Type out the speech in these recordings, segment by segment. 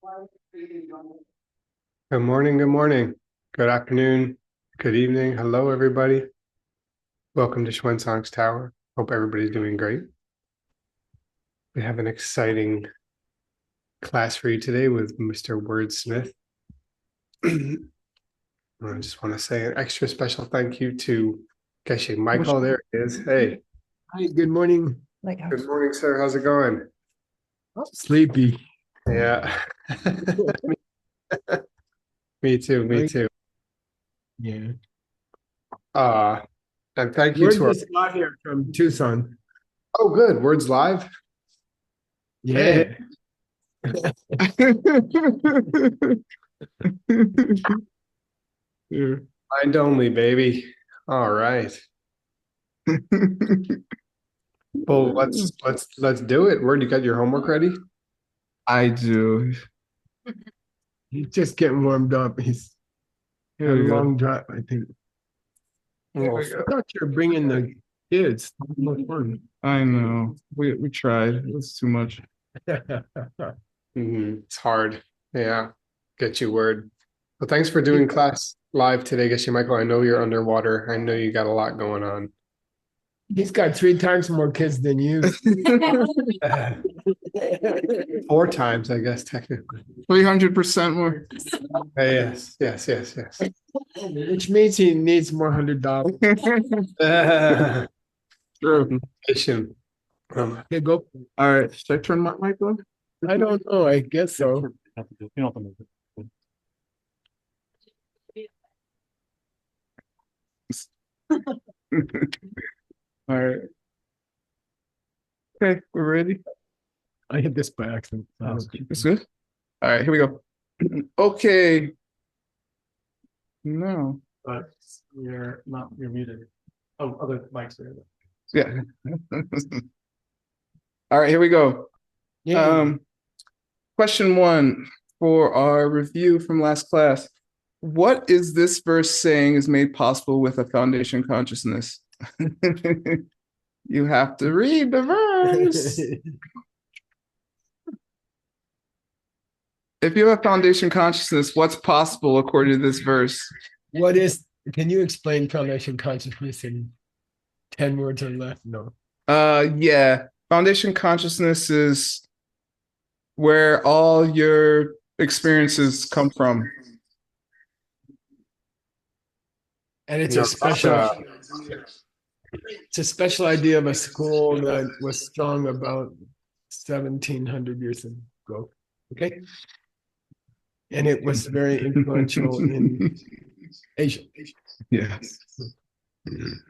Good morning, good afternoon, good evening. Hello, everybody. Welcome to Xuanzang's Tower. Hope everybody's doing great. We have an exciting class for you today with Mr. Wordsmith. I just want to say an extra special thank you to Geshe Michael. There he is. Hey. Hi, good morning. Good morning, sir. How's it going? Sleepy. Yeah. Me too. Me too. Yeah. And thank you We're to our. just got here from Tucson. Oh, good. Words live. Yeah. Yeah. Mind only, baby. All right. Well, let's do it. Word, you got your homework ready? I do. He's just getting warmed up. He's had a Here we go. long drive, I think. Well, I thought you were bringing the kids. More fun. I know. We tried. It was too much. it's hard. Yeah. Get you word. Well, thanks for doing class live today, Geshe Michael. I know you're underwater. I know you got a lot going on. He's got 3 times more kids than you. 4 times, I guess, technically. 300% more. Yes. Which means he needs more $100. True. Geshe, Okay, go. All right. Should I turn my mic on? I don't know. I guess so. All right. Okay, we're ready. I hit this by accident. It's good. All right, here we go. Okay. No. But you're muted. Oh, other mics are. Yeah. All right, here we go. Question 1 for our review from last class. What is this verse saying is made possible with a foundation consciousness? You have to read the verse. If you have a foundation consciousness, what's possible according to this verse? Can you explain foundation consciousness in 10 words or less? No. Yeah. Foundation consciousness is where all your experiences come from. And it's a special idea of a school that was strong about 1700 years ago. Okay. And it was very influential in Asia. Yes. Can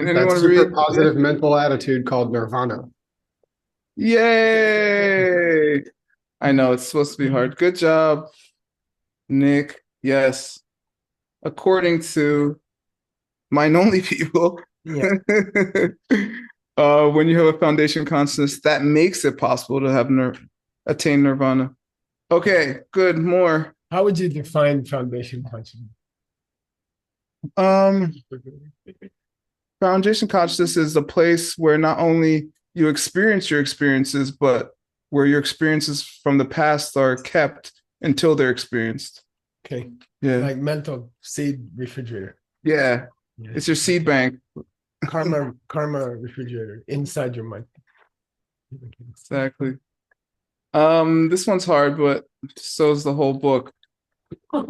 That anyone super read? positive mental attitude called nirvana. Yay! I know it's supposed to be hard. Good job, Nick. Yes. According to mind only people, Yeah. when you have a foundation consciousness, that makes it possible to have attain nirvana. Okay, good. More. How would you define foundation consciousness? Foundation consciousness is a place where not only you experience your experiences, but where your experiences from the past are kept until they're experienced. Okay. Yeah. Like mental seed refrigerator. Yeah. It's your seed bank. Karma refrigerator inside your mind. Exactly. This one's hard, but so is the whole book. Who are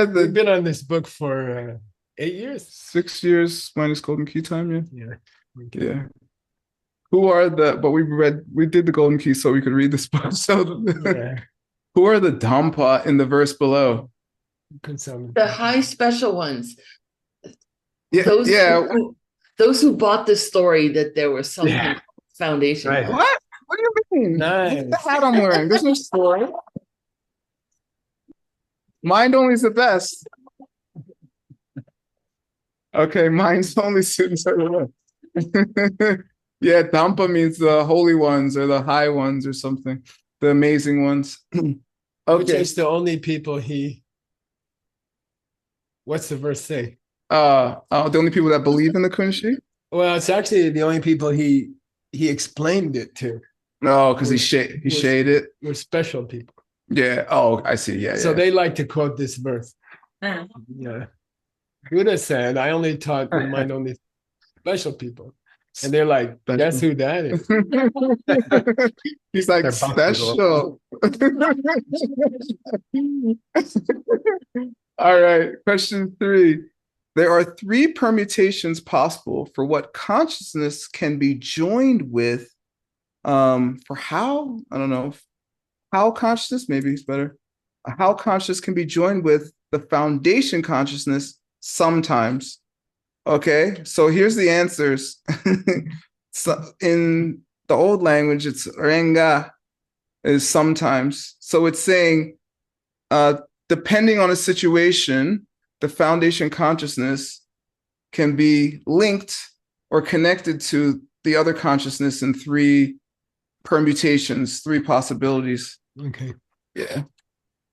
the We've been on this book for 8 years. 6 years minus Golden Key time, yeah. Yeah. Who are but we did the Golden Key so we could read this book. So Yeah. who are the Dhampa in the verse below? The high special ones. Yeah, Those who bought the story that there was something foundation. Right. What? What do you mean? Nice. Look at the hat I'm wearing. There's no story. Mind only is the best. Okay, mind's only students are the best. Yeah, Dhampa means the holy ones or the high ones or something. The amazing ones. Which Okay. is the only people what's the verse say? The only people that believe in the Kunshi? Well, it's actually the only people he explained it to. No, because he We're- shaded. We're special people. Yeah. Oh, I see. Yeah. So Yeah. they like to quote this verse. Yeah. Buddha said, I only taught the mind only special people. And they're like, guess who that is? He's like They're special. All right. Question 3. There are 3 permutations possible for what consciousness can be joined with. For how, I don't know, how consciousness, maybe it's better. How conscious can be joined with the foundation consciousness sometimes. Okay, so here's the answers. So in the old language, it's renga is sometimes. So it's saying, depending on a situation, the foundation consciousness can be linked or connected to the other consciousness in 3 permutations, 3 possibilities. Okay. Yeah.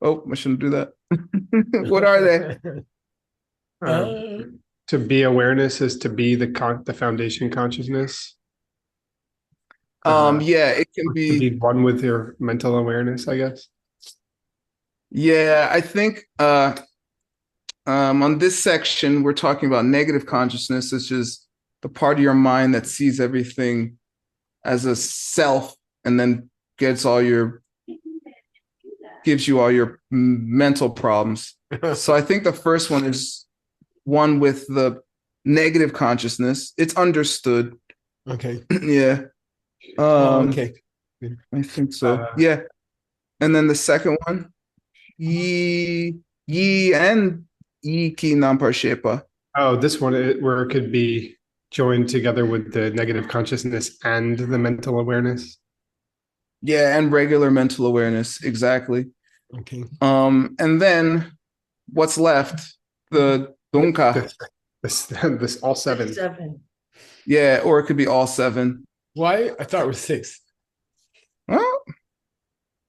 Oh, I shouldn't do that. What are they? To be awareness is to be the foundation consciousness. Yeah, it can To be. be one with your mental awareness, I guess. Yeah, I think on this section we're talking about negative consciousness, which is the part of your mind that sees everything as a self and then gives you all your mental problems. So I think the first one is one with the negative consciousness. It's understood. Okay. Yeah. Okay. I think so. Yeah. And then the second one, yi and yi ki nampar shepa. Oh, this one where it could be joined together with the negative consciousness and the mental awareness. Yeah, and regular mental awareness. Exactly. Okay. And then what's left? The dunka. This all 7. 7. Yeah, or it could be all 7. Why? I thought it was 6. Well,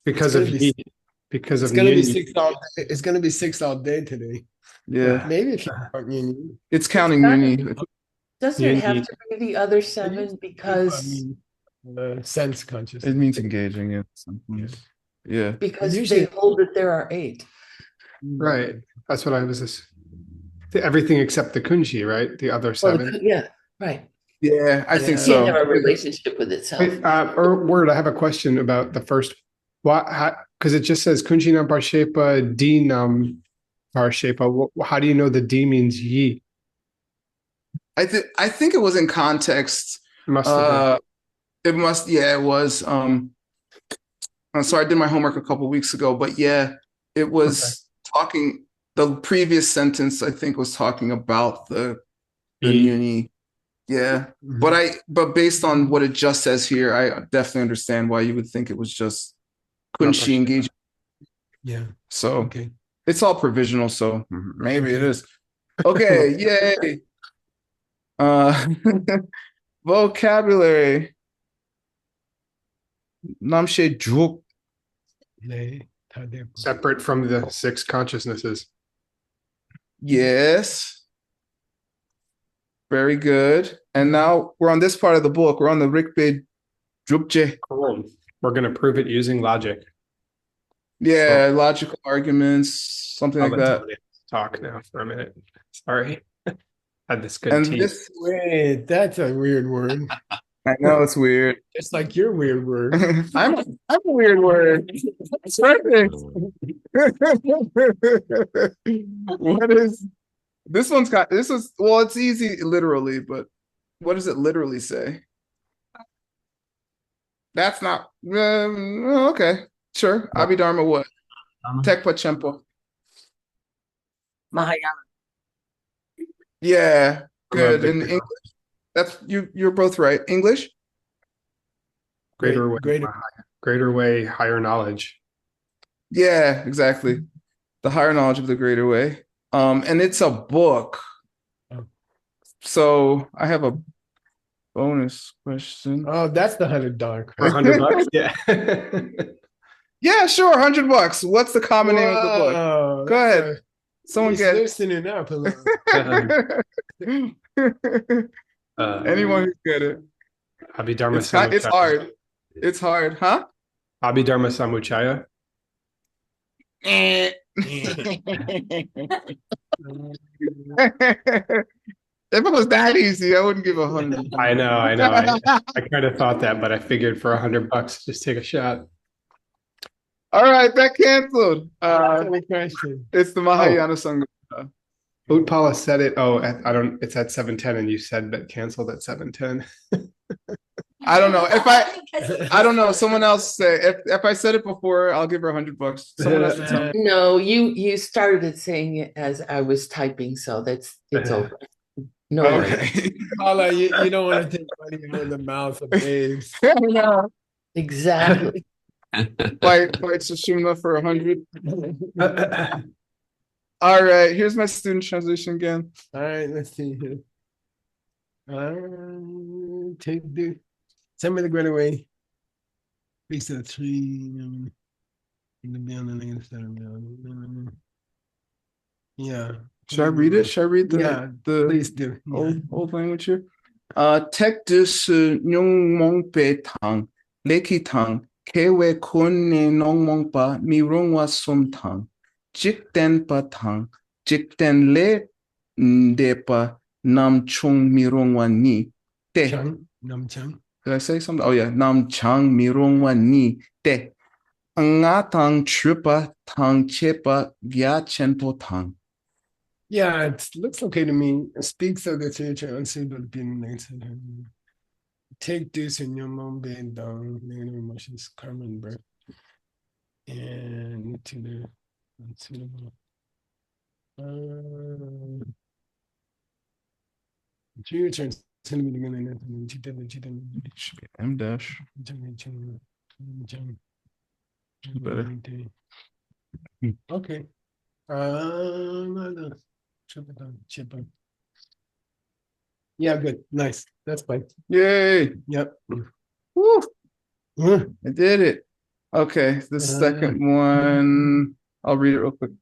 Because It's of gonna be- yi. Because It's of gonna be yin. 6 all day. It's gonna be 6 all day today. yeah. Maybe if you count yin. It's counting not- uni. Doesn't You it have need- to be the other 7 because Sense It consciousness. means engaging, yeah. Yeah. because Usually- they hold that there are 8. Right. That's what I was just. Everything except the kunji, right? The other Well, 7. yeah, right. Yeah, I think It can't have so. a relationship with itself. Wait, Word, I have a question about the first. Why? Because it just says kunji nam parshepa, di nam parshepa. How do you know the di means yi? I think it was in context. Must have been. It must, yeah, it was. So I did my homework a couple weeks ago, but yeah, it was talking. The previous sentence I think was talking about the uni. Yeah, but based on what it just says here, I definitely understand why you would think it was just kunshi engagement. Yeah. So Okay. it's all provisional, so maybe it is. Okay, yay. Vocabulary. Namshe juk. Separate from the 6 consciousnesses. Yes. Very good. And now we're on this part of the book. We're on the Rikpe Drupje. Cool. We're going to prove it using logic. Yeah, logical arguments, something I'll like let that. somebody talk now for a minute. Sorry. Had this good And tea. this, Wait, that's a weird word. I know it's weird. Just like your weird word. I'm a weird word. It's perfect. What is this one's got this is well, it's easy literally, but what does it literally say? That's not okay. Sure. Abhidharma what? Tekpa Chempo. Mahayana. Yeah, good. Big In deal. English, that's you're both right. English? Greater way, Greater. greater way, higher knowledge. Yeah, exactly. The higher knowledge of the greater way. And it's a book. Oh. So I have a bonus question. Oh, that's the $100 For $100? Yeah. Yeah, sure, $100. What's the common name of the book? Whoa, Go ahead. Someone He's get loosening up a little. anyone who get it. Abhidharma It's hard. It's hard, huh? Abhidharma Samuchaya. If it was that easy, I wouldn't give 100. I know. I kind of thought that, but I figured for $100, just take a shot. All right, that canceled. Question. It's the Mahayana Sangha. Utpala said it. Oh, I don't. It's at 7:10, and you said that canceled at 7:10. I don't know. I don't know. Someone else say if I said it before, I'll give her $100. Someone else tell me. No, you started saying it as I was typing, so it's over. No worries. Okay. Paula, you don't want to take money out of the mouth of babes. No. Exactly. Fight Sushumna for 100. All right, here's my student translation again. All right, let's see here. Take the send me the great away. Fix that tree. Yeah. Should I read it? Should I read the Please do. old language here? Tekdusu nyungmongpe tang, leki tang, kewe kone nongmongpa mirongwa sumtang, jikten pa tang, jikten le ndepa nam chung mirongwa ni te. Nam Chang. Did I say something? Oh yeah, nam chang mirongwa ni te. Nga tang chupa tang chepa gya chenpo tang. Yeah, it looks okay to me. It speaks of the future unsuitable being nature. Take this in your mom being down, negative emotions, karma and birth. And to the unsuitable. Future should be M dash. Better. Okay. Yeah, good. Nice. That's fine. Yay. Yep. Woo. I did it. Okay, the second one, I'll read it real quick.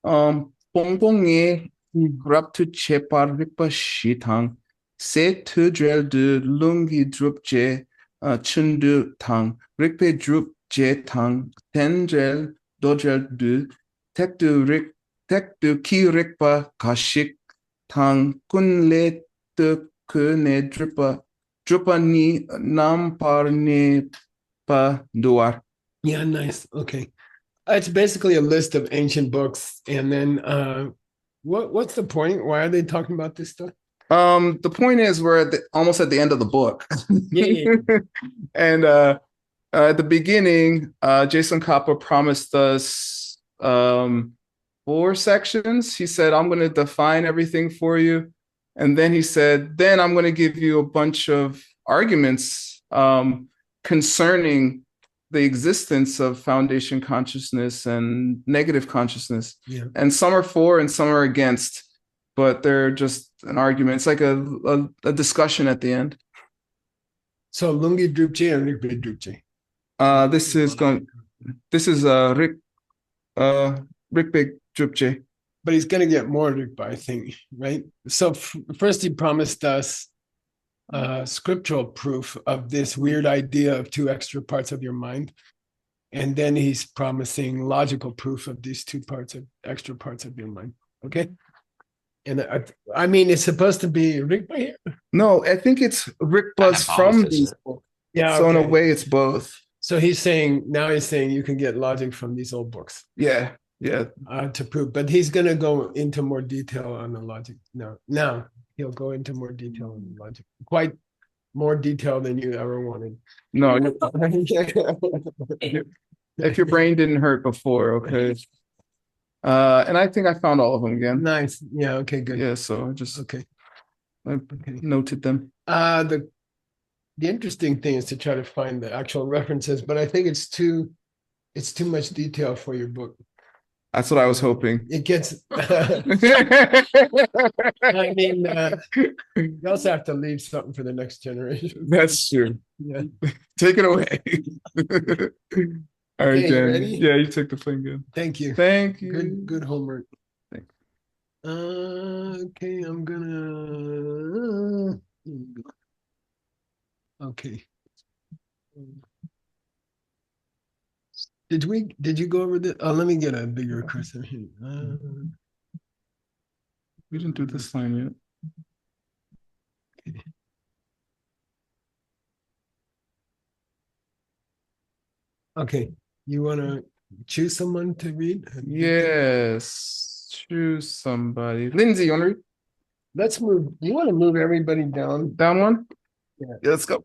Bongbonge grab to chepar ripa shitang, se tu drel de lungi drup je chundu tang, rikpe drup je tang, ten drel dodrel du, tek du ki rikpa kashik tang, kun le tu ku ne drupa ni nam par ne pa duar. Yeah, nice. Okay. It's basically a list of ancient books. And then what's the point? Why are they talking about this stuff? The point is we're almost at the end of the book. Yeah. And at the beginning, Jason Kappa promised us 4 sections. He said, I'm going to define everything for you. And then he said, then I'm going to give you a bunch of arguments concerning the existence of foundation consciousness and negative consciousness. Yeah. And some are for and some are against, but they're just an argument. It's like a discussion at the end. So Lungi Drupje and Rikpe Drupje. This is Rikpe Drupje. But he's going to get more Rikpa, I think, right? So first he promised us scriptural proof of this weird idea of 2 extra parts of your mind. And then he's promising logical proof of these 2 extra parts of your mind. Okay. And I mean, it's supposed to be Rikpa here. No, I think it's Rikpa's from these books. Yeah. So in a way, it's both. So he's saying you can get logic from these old books. Yeah. To prove, but he's going to go into more detail on the logic. Now he'll go into more detail on the logic, quite more detail than you ever wanted. No, if your brain didn't hurt before, okay. And I think I found all of them again. Nice. Yeah. Okay. Good. Yeah. So I just okay. Noted them. The interesting thing is to try to find the actual references, but I think it's too much detail for your book. That's what I was hoping. It gets. I mean, you also have to leave something for the next generation. That's true. Yeah. Take it away. All right, Okay, Jen. ready? Yeah, you took the thing good. Thank you. Thank you. Good homework. Thanks. Okay, I'm gonna. Okay. Did you go over the, oh, let me get a bigger cursor here. We didn't do this line yet. Okay, you want to choose someone to read? Yes. Choose somebody. Lindsay, you want to read? Let's move, you want to move everybody down? Down one? Yeah. Let's go.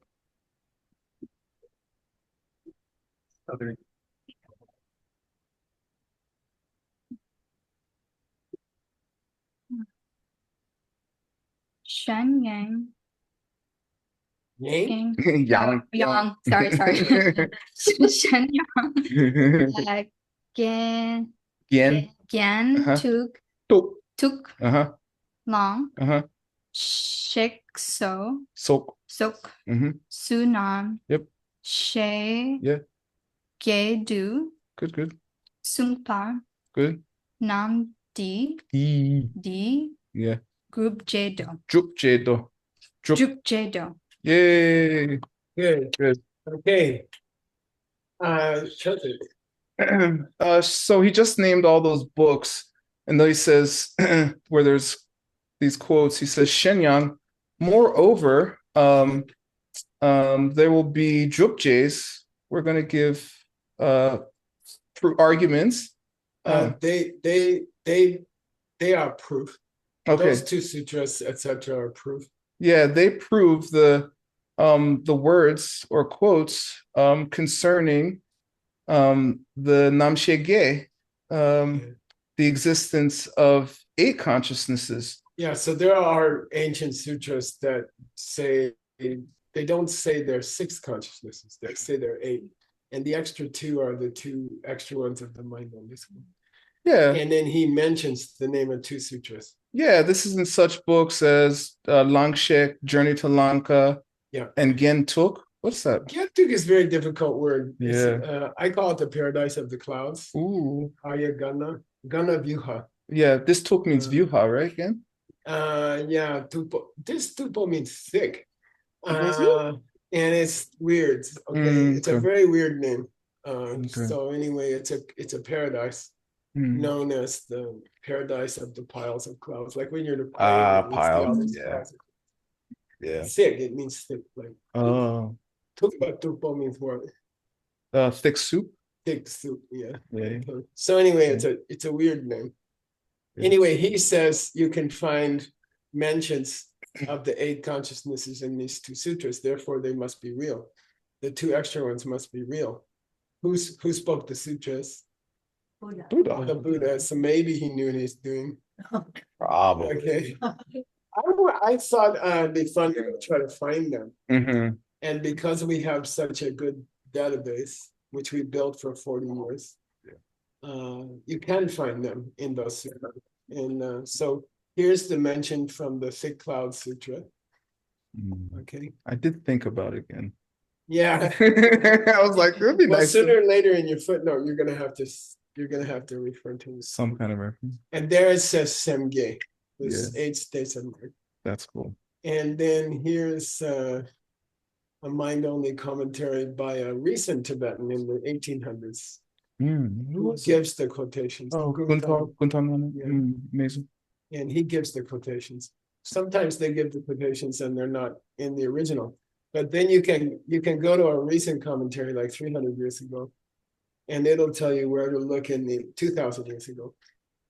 Xuanzang. Yang? Yang. Sorry. Xuanzang. Gan. Again. Gan Uh-huh. took Took. Uh-huh. long. Uh-huh. Shik so. Sok. Sok. Mm-hmm. Sunam. Yep. She. Yeah. Ge du. Good. Sungpar. Good. Nam di. E. Di. Yeah. Group Jedo. Drup Jedo. Group Jedo. Yay. Good. Okay. Chilton. So he just named all those books, and then he says where there's these quotes, he says, Shenyang, moreover, there will be Drupjays. We're going to give arguments. They are proof. Okay. Those two sutras, etc., are proof. Yeah, they prove the words or quotes concerning the Namshege, the existence of 8 consciousnesses. Yeah, so there are ancient sutras that say, they don't say there are 6 consciousnesses, they say there are 8. And the extra 2 are the 2 extra ones of the mind on this one. Yeah. And then he mentions the name of 2 sutras. Yeah, this is in such books as Langshek, Journey to Lanka, Yeah. and Gentuk. What's that? Gentuk is a very difficult word. Yeah. I call it the paradise of the clouds. Ooh. Arya Gana Vyuha. Yeah, this tuk means Vyuha, right? Again? Yeah, tupo. This tupo means thick. Does it? And it's weird. Okay, it's a very weird name. So anyway, it's a paradise known as the paradise of the piles of clouds. Like when you're the piles. Yeah. Thick. It means thick. Like tupo means what? Thick soup. Thick soup. Yeah. Yeah. Okay. So anyway, it's a weird name. Yeah. Anyway, he says you can find mentions of the 8 consciousnesses in these 2 sutras, therefore they must be real. The 2 extra ones must be real. Who spoke the sutras? Buddha. The Buddha. So maybe he knew what he's doing. Probably. Okay. I thought it'd be fun to try to find them. Mm-hmm. And because we have such a good database, which we built for 40 years, you can find them in those sutras. And so here's the mention from the Thick Cloud Sutra. Okay. I did think about it again. Yeah. I was like, it'd be nice. Sooner or later in your footnote, you're gonna have to refer to some kind of reference. And there it says Semge. There's 8 states of mind. That's cool. And then here's a mind-only commentary by a recent Tibetan in the 1800s. Who gives the quotations? Oh, Guntang. Amazing. And he gives the quotations. Sometimes they give the quotations and they're not in the original. But then you can go to a recent commentary like 300 years ago, and it'll tell you where to look in the 2,000 years ago.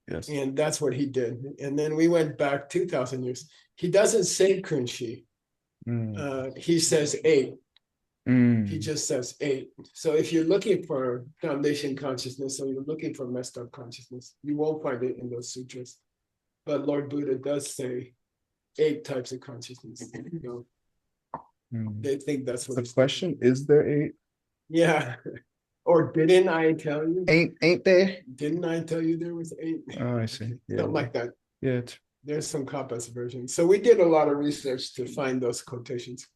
Yes. And that's what he did. And then we went back 2,000 years. He doesn't say Kunshi. He says 8. He just says 8. So if you're looking for foundation consciousness or you're looking for messed up consciousness, you won't find it in those sutras. But Lord Buddha does say 8 types of consciousness. You know, they think that's what the question doing. Is there 8? Yeah. Or didn't I tell you? Ain't there? Didn't I tell you there was 8? Oh, I see. Yeah. Something like that. Yeah. There's some Kappa's version. So we did a lot of research to find those quotations.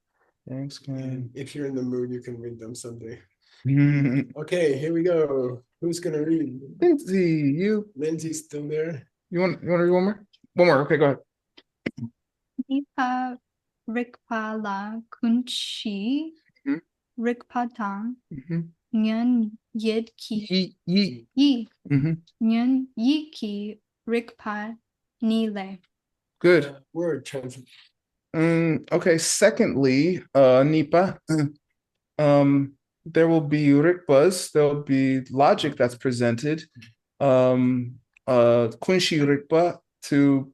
Thanks, man. If you're in the mood, you can read them someday. Okay, here we go. Who's gonna read? Lindsay, you. Lindsay's still there. You want to read one more? One more. Okay, go ahead. Nipa Rikpala Kunchi Rikpatang Nyan Yed ki Yi. yi. Mhm. Nyun yi ki rikpa nile. Good. Word translation. Okay, secondly, Nipa, there will be rikpas, there'll be logic that's presented. Kunshi rikpa to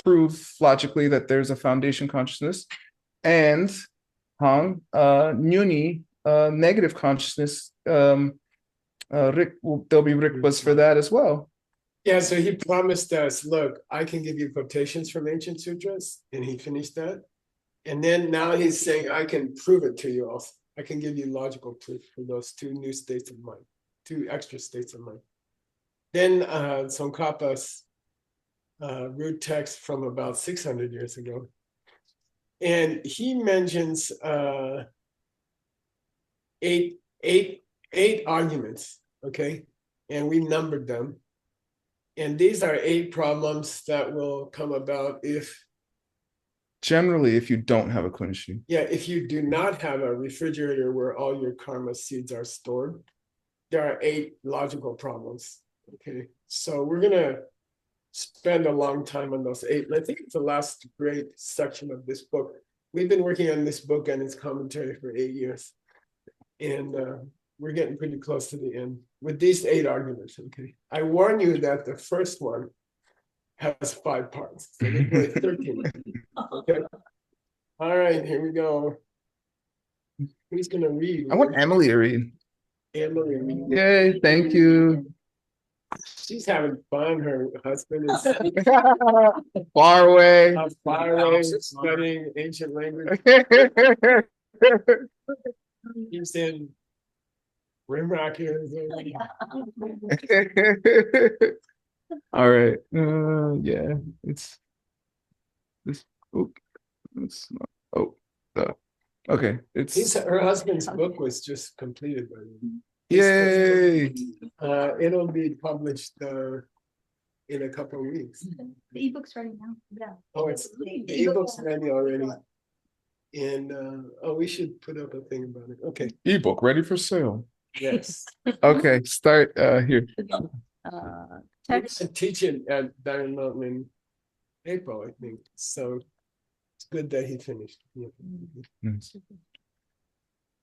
prove logically that there's a foundation consciousness, and Hang, Nyuni, negative consciousness, there'll be rikpas for that as well. Yeah, so he promised us, look, I can give you quotations from ancient sutras, and he finished that. And then now he's saying, I can prove it to you also. I can give you logical proof for those two new states of mind, two extra states of mind. Then Tsongkhapa's root text from about 600 years ago. And he mentions eight arguments, okay? And we numbered them. And these are 8 problems that will come about if, Generally, if you don't have a kunshi. yeah, if you do not have a refrigerator where all your karma seeds are stored, there are 8 logical problems, okay? So we're gonna spend a long time on those 8. I think it's the last great section of this book. We've been working on this book and its commentary for 8 years. And we're getting pretty close to the end with these 8 arguments, okay? I warn you that the first one has 5 parts, so there's really 13. Okay. All right, here we go. Who's gonna read? I want Emily to read. Emily. Yay, thank you. She's having fun. Her husband is Far away. far away studying ancient language. He's in Rimrock here. All right. Yeah, it's this. Oh, it's not. Oh, okay. Her husband's book was just completed by him. Yay. It'll be published in a couple of weeks. The ebook's ready now. Yeah. Oh, it's the ebook's ready already. And we should put up a thing about it. Okay. Ebook ready for sale. Yes. Okay, start here. We're Text gonna teach it at Diamond Mountain in April, I think. So it's good that he finished. Yeah.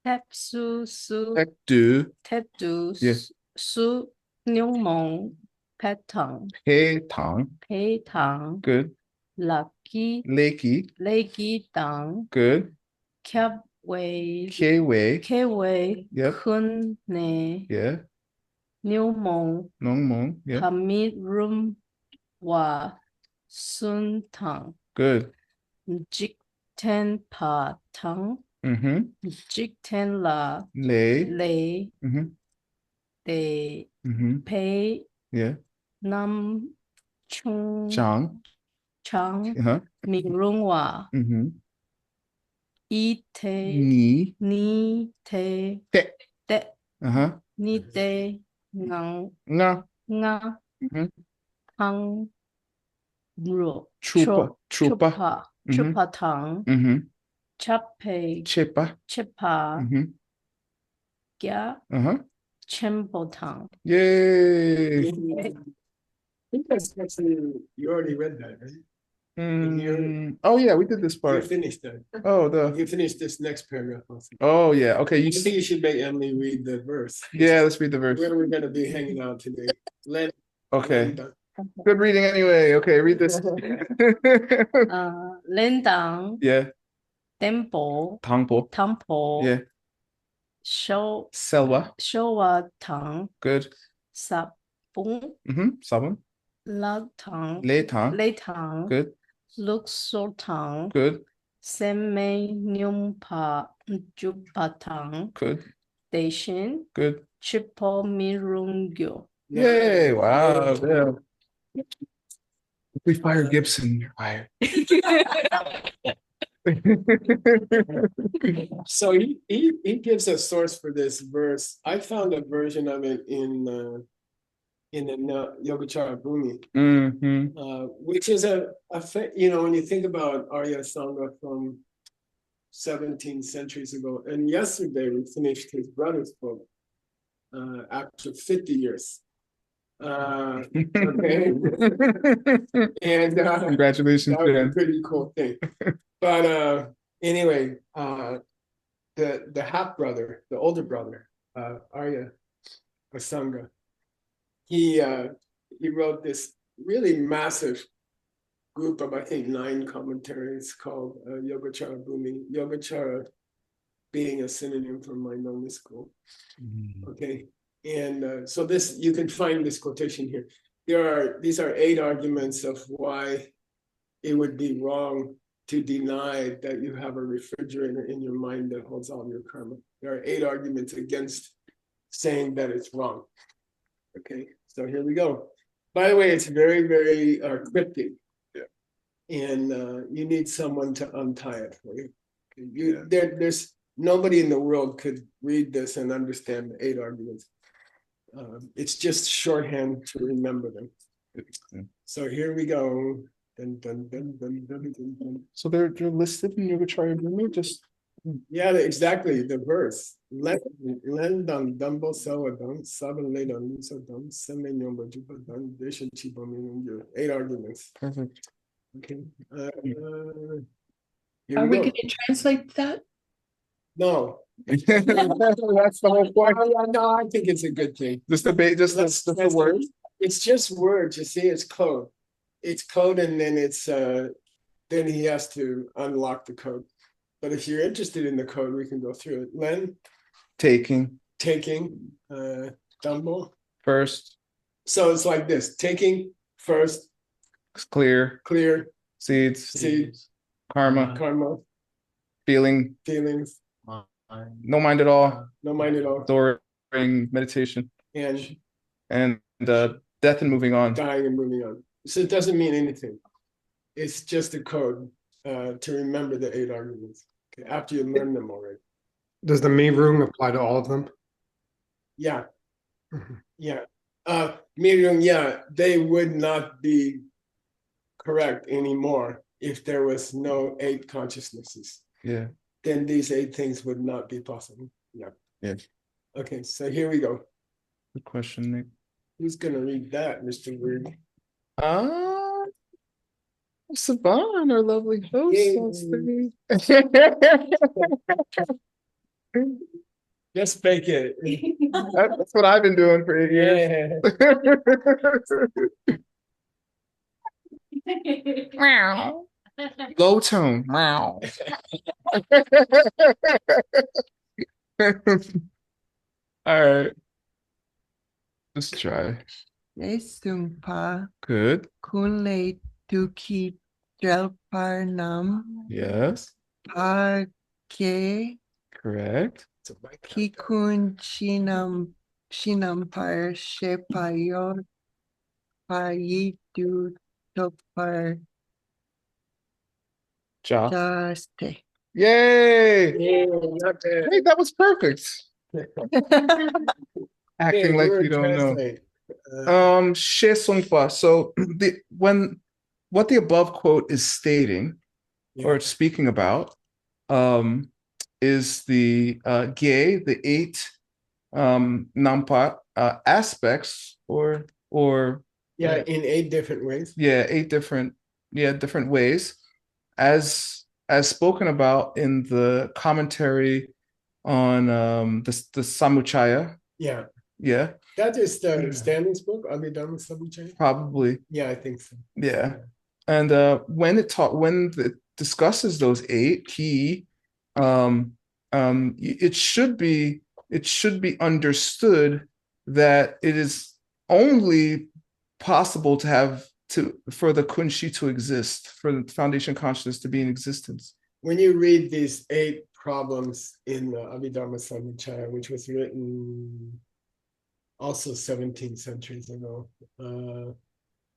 Tepsu su Do tetu Yes. su nyungmong petang He Tang. pei tang Good. lucky Lakey. legi tang Good. kyab wei Kwei. ke wei Yep. kun ne Yeah. nyungmong Nongmong. Yeah. kamit rum wa sun tang Good. jik ten pa tang Mm-hmm. jik ten la Lay. lei Mm-hmm. de Mm-hmm. pei Yeah. nam chung Chang. chang Uh-huh. mi rung wa Mm-hmm. i te Ni. ni te Te. te Uh-huh. ni te ngang Nga. nga Mhm. tang ro Chupa. Chupa. chupa Mhm. chupa tang Mm-hmm. chape Chepa. chepa Mm-hmm. kya Uh-huh. chempo tang. Yay. I think that's actually, you already read that, right? Oh yeah, we did this You part. finished that. Oh, You finished this next paragraph also. oh yeah. Okay, I think you should make Emily read the verse. yeah, let's read the verse. Where we're gonna be hanging out today. Okay. Linda. Good reading anyway. Okay, read this. Lendang Yeah. tempo Tangpo. tampo Yeah. show Selwa. showa tang Good. sapung Mm-hmm. Sabun. la tang Le tang. lei tang Good. look so tang Good. seme nyum pa jupa tang Good. station Good. chipo mirungyo. Yay. Wow. Yeah. If we fire Gibson, you're fired. So he gives a source for this verse. I found a version of it in the Yogacara Bhumi, Mm-hmm. which is when you think about Arya Sangha from 17 centuries ago, and yesterday we finished his brother's book, after 50 years. Okay. And Congratulations, that was a Jen. pretty cool thing. But anyway, the half brother, the older brother, Arya Asanga, he wrote this really massive group of, I think, 9 commentaries called Yogacara Bhumi. Yogacara being a synonym for Mindfulness School. Okay. And so this, you can find this quotation here. These are 8 arguments of why it would be wrong to deny that you have a refrigerator in your mind that holds all your karma. There are 8 arguments against saying that it's wrong. Okay, so here we go. By the way, it's very, very cryptic. Yeah. And you need someone to untie it for you. There's nobody in the world could read this and understand the 8 arguments. It's just shorthand to remember them. So here we go. Dun, dun, dun, dun, dun, dun, dun. So they're listed in Yogacara Bhumi, just Yeah, exactly. The verse. Len dan dumbo sawadam, saban ledan lusadam, semenyon bajupadam, deshan chibomin. 8 arguments. perfect. Okay. Are we going to translate that? No. That's the whole point. No, I think it's a good thing. Just the word. It's just words. You see, it's code. It's code, and then it's then he has to unlock the code. But if you're interested in the code, we can go through it. Len, Taking Dumbo. first, So it's like this: taking first, clear, seeds, karma, karma, feeling, feelings, no mind at all, no mind at all, during meditation, and death and moving on. dying and moving on. So it doesn't mean anything. It's just a code to remember the 8 arguments. Okay, after you learn them already. Does the Mirung apply to all of them? Yeah. Yeah. Mirung, yeah, they would not be correct anymore if there was no 8 consciousnesses. Yeah. Then these 8 things would not be possible. Yeah. Yeah. Okay, so here we go. Good question, Nick. Who's gonna read that, Mr. Weird? Saban, our lovely host. Yay. Just fake it. That's what I've been doing for 8 years. Yeah. Low tone. Wow. All right. Let's try. Sumpa Good. kunle tuki drelparnam Yes. parke Correct. kikun shinampar shepayor payitu topar Ja. daste. Yay! Yeah, not bad. Hey, that was perfect. Acting Okay, like word you don't know. translate. She Songpa. So what the above quote is stating or speaking about is the Gye, the 8 Nampa aspects or Yeah, in 8 different ways. 8 different ways as spoken about in the commentary on the Samuchaya. Yeah. That is the Stanley's book, Abhidhamma Samuchaya? Probably. Yeah, I think so. Yeah. And when it discusses those 8 key, it should be understood that it is only possible for the kunshi to exist, for the foundation consciousness to be in existence. When you read these 8 problems in the Abhidhamma Samuchaya, which was written also 17 centuries ago,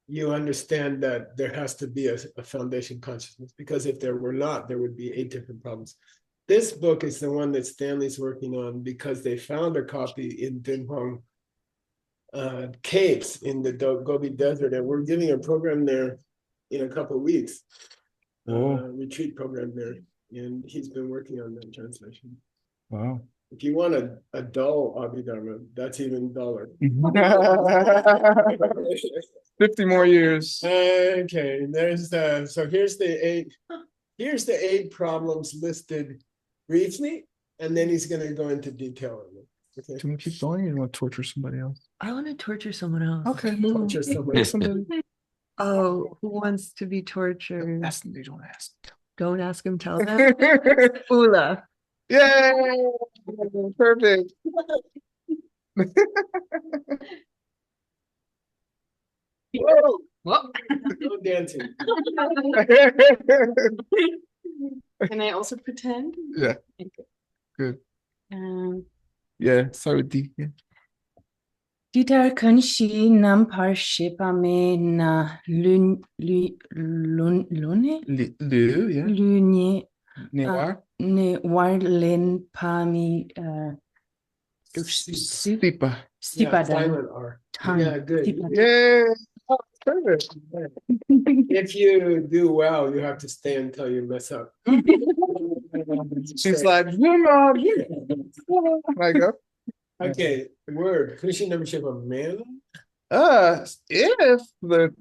you understand that there has to be a foundation consciousness, because if there were not, there would be 8 different problems. This book is the one that Stanley's working on because they found a copy in Dinhuang caves in the Gobi Desert, and we're giving a program there in a couple of weeks, retreat program there, and he's been working on that translation. Wow. If you want a dull Abhidharma, that's even duller. 50 more years. Okay, here's the eight problems listed briefly, and then he's gonna go into detail on them. Do Okay. you want to keep going or do you want to torture somebody else? I want to torture someone else. Okay, Torture somebody. somebody. Oh, who wants to be tortured? Ask them, they don't ask. Don't ask him, tell them. Ula. Yay! Perfect. Whoa, Whoa. no dancing. Can I also pretend? Yeah. Okay. Good. Um, Yeah, sorry with D. Yeah. Dieter Kunshi Nampar Shipame na lune Liu, yeah. lune Newar. ne warlen pami Stipa. Yeah, stipadang silent R. tang. Yeah, good. Yay! Oh, perfect. If you do well, you have to stay until you mess up. She's like, zoom out. Like, Okay, word. Kunshi membership of man. if the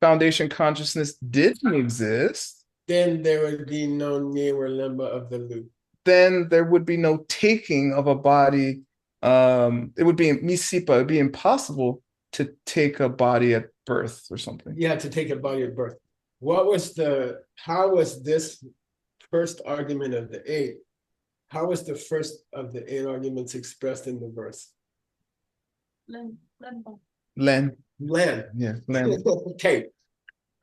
foundation consciousness didn't exist, Then there would be no near lemba of the loop. then there would be no taking of a body. It would be misipa, it would be impossible to take a body at birth or something. You had to take a body of birth. How was this first argument of the eight? How was the first of the eight arguments expressed in the verse? Len. Land. Yeah, Len. Okay.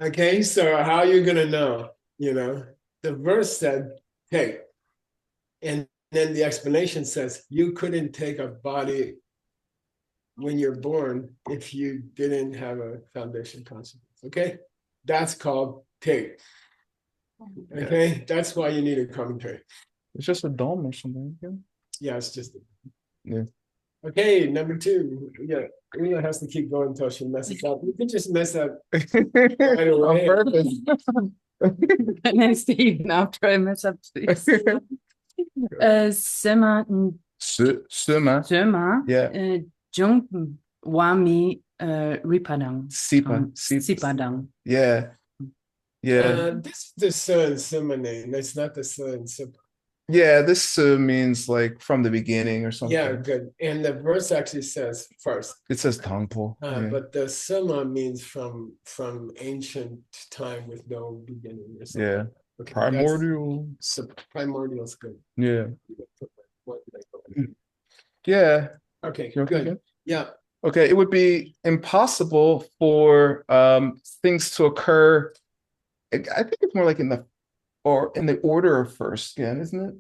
Okay, so how are you gonna know? You know, the verse said, "Take," and then the explanation says you couldn't take a body when you're born if you didn't have a foundation consciousness. Okay, that's called take. Okay, that's why you need a commentary. It's just a dome or something. Yeah. Yeah, it's just. Yeah. Okay, number two. Yeah, Una has to keep going until she messes up. You can just mess up On away. purpose. Can I stay even after I mess up, please? Sema Suma. Sema Yeah. Jung Wami Ripadang Sipadang. Yeah. Yeah. This is the Su and Sima name. That's not the Su and Sima. Yeah, this means like from the beginning or something. Yeah, good. And the verse actually says first. It says Tangpo. Yeah. But the Sima means from ancient time with no beginning or something. Yeah. Okay, Primordial. Primordial is good. Yeah. What did I go? Yeah. Okay, You okay? good. Yeah. Okay, it would be impossible for things to occur. I think it's more like in the order of first again, isn't it?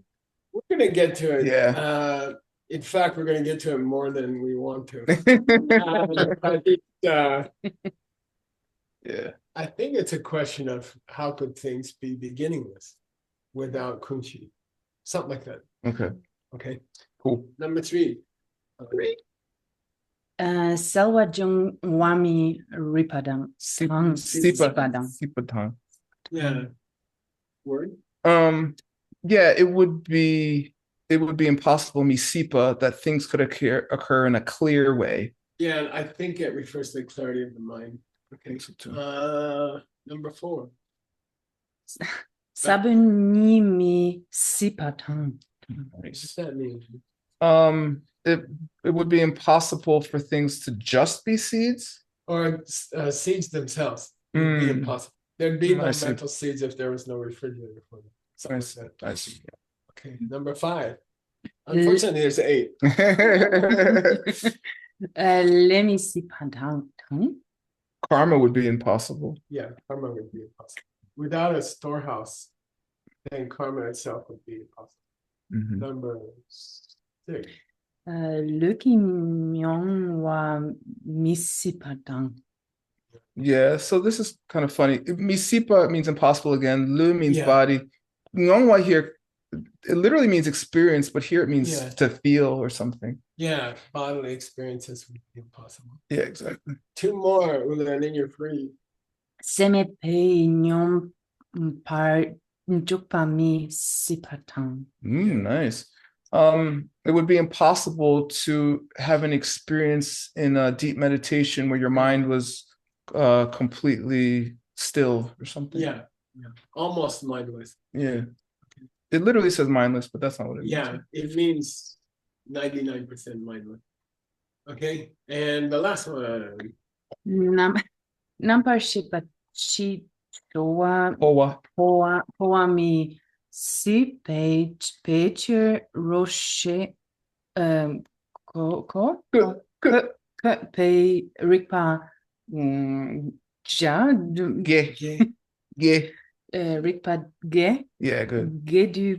We're gonna get to it. Yeah. In fact, we're gonna get to it more than we want to. I think, Yeah. I think it's a question of how could things be beginningless without kunshi, something like that. Okay. Okay. Cool. Number three. Selwa Jung Wami Ripadang Sipadang. Sipadang. Yeah. Word. Yeah, it would be impossible, misipa, that things could occur in a clear way. Yeah, and I think it refers to the clarity of the mind. Okay. Number four. Sabunimi Sipatang. What does that mean? It would be impossible for things to just be seeds. Or seeds themselves would be impossible. There'd be no mental seeds if there was no refrigerator for them. I see. Okay, number five. Unfortunately, there's eight. Lemi Sipatang. Karma would be impossible. Yeah, karma would be impossible. Without a storehouse, then karma itself would be impossible. Mm-hmm. Number six. Luki Myong wa Misipatang. Yeah, so this is kind of funny. Misipa means impossible again. Lu means body. Ngongwa here, it literally means experience, but here it means to feel or something. Yeah, bodily experiences would be impossible. Yeah, exactly. Two more, Ula, and then you're free. Seme pe nyom par njukpami sipatang. Nice. it would be impossible to have an experience in a deep meditation where your mind was completely still or something. Yeah, almost mindless. Yeah. It literally says mindless, but that's not what it means. Yeah, it means 99% mindless. Okay, and the last one. Number shipa chi choa Powa. poa mi si page roche ko pe rikpa ja Ge. rikpa ge Yeah, good. ge du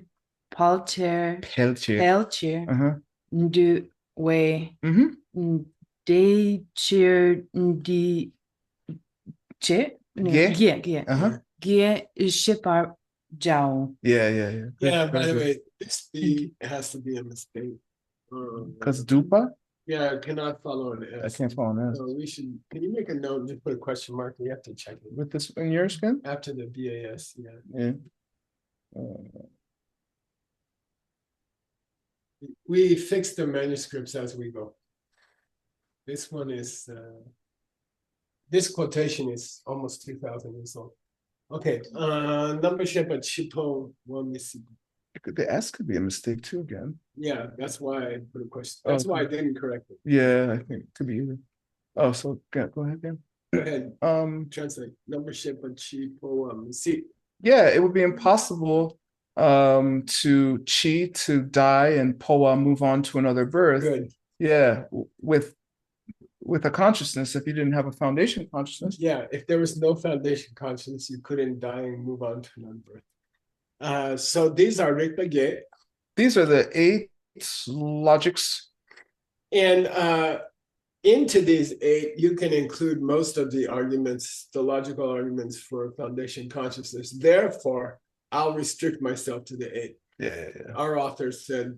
palter pelcher Uh-huh. du we Mm-hmm. de cheer di che Ge. Uh-huh. ge shipar jiao. Yeah. Good, Yeah, by very the good. way, this B has to be a mistake. Because dupa? Yeah, it cannot follow an I S. can't follow that. So can you make a note and just put a question mark? We have to check it. With this in your skin? After the BAS, yeah. Yeah. We fix the manuscripts as we go. This one is, this quotation is almost 2,000 years old. Okay, number ship at Chipo one Mississippi. The S could be a mistake too again. Yeah, that's why I put a question. That's why I didn't correct it. Yeah, I think it could be either. Oh, so go ahead, Dan. Go ahead, translate. Number ship at Chipo Mississippi. Yeah, it would be impossible to chi to die and poa move on to another birth. Good. Yeah, with a consciousness, if you didn't have a foundation consciousness. Yeah, if there was no foundation consciousness, you couldn't die and move on to another birth. So these are Rikpa. These are the 8 logics. And into these 8, you can include most of the arguments, the logical arguments for foundation consciousness. Therefore, I'll restrict myself to the 8. Yeah. Our author said,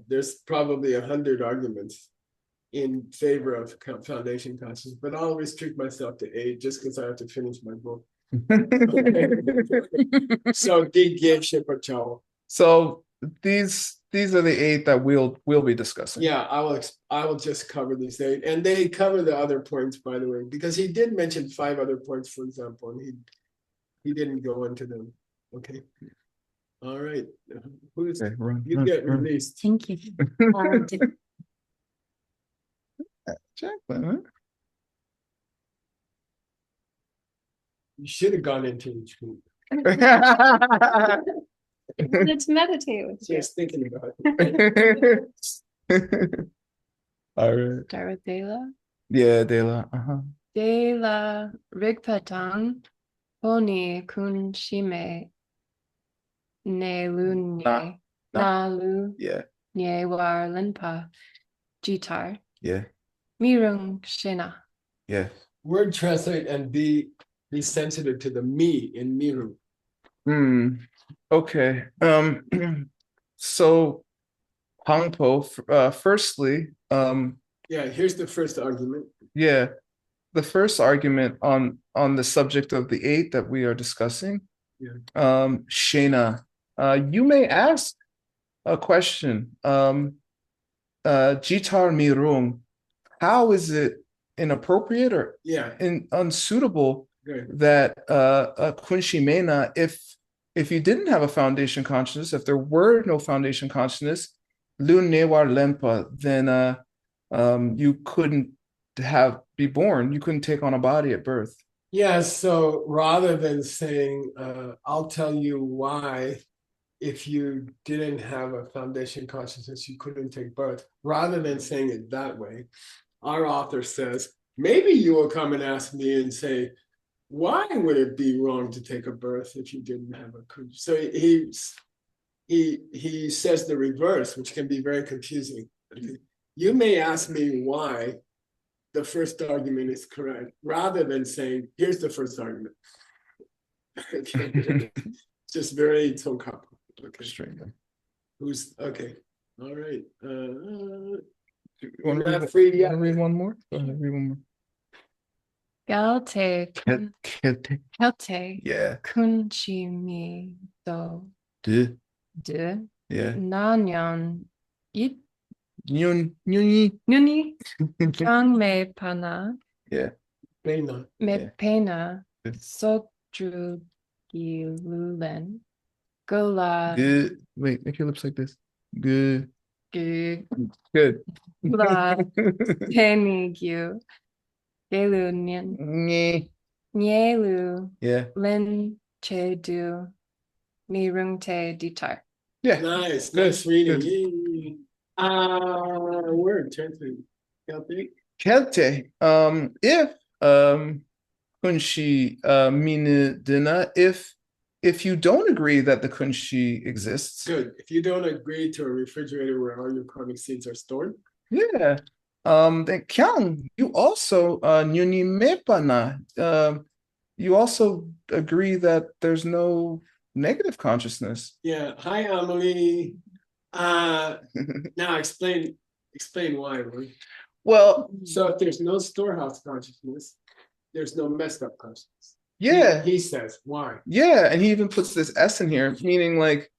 there's probably 100 arguments in favor of foundation consciousness, but I'll restrict myself to 8 just because I have to finish my book. So So these are the 8 that we'll be discussing. Yeah, I will just cover these 8, and they cover the other points, by the way, because he did mention 5 other points, for example, and he didn't go into them. Okay. All right. You get released. Thank you. Jacqueline, huh? You should have gone into each group. Let's meditate with you. Just thinking about it. All right. Start with Dela. Yeah, Dela. Uh-huh. Dela Rigpatang Poni Kun Shime Ne Lu Nye Na Lu Yeah. Nye War Linpa Jitar Yeah. Mirung Shena. Yeah. Word translate and be sensitive to the me in miru. Okay. So Pangpo, firstly, yeah, here's the first argument. Yeah. The first argument on the subject of the 8 that we are discussing. Yeah. Shena, you may ask a question. Jitar mirung, how is it inappropriate or unsuitable that Kunshimena, if you didn't have a foundation consciousness, if there were no foundation consciousness, Lun Newar Lempa, then you couldn't be born, you couldn't take on a body at birth. Yeah, so rather than saying, I'll tell you why, if you didn't have a foundation consciousness, you couldn't take birth, rather than saying it that way, our author says, maybe you will come and ask me and say, why would it be wrong to take a birth if you didn't have a kunj? So he says the reverse, which can be very confusing. You may ask me why the first argument is correct, rather than saying, here's the first argument. Just very tongkap. Okay. Straight. Who's okay? All right. You want to read one more? Go ahead, read one more. Galte Kelte Yeah. Kunchi Mi Do De. De Yeah. Nanyan It Nyuni. Nuni Kang me pana Yeah. Pena. me Yeah. pena Good. Sokdru gilulen Gola Good. Wait, make your lips like this. Good. gu Good. La Penigyu Gelunian Nyeh. Nyelu Yeah. Lin Chedu Nirungte Ditar. Yeah. Nice, Good, nice reading. good. Yay. Word, turn to Celtic. Kelte. If kunshi mine dina, if you don't agree that the kunshi exists, Good. If you don't agree to a refrigerator where all your karmic seeds are stored, yeah. Then kyang, you also nyuni mepana. You also agree that there's no negative consciousness. yeah. Hi, Amelie. Now explain why, Amelie. Well, So if there's no storehouse consciousness, there's no messed up consciousness. yeah. He says why. Yeah, and he even puts this S in here, meaning like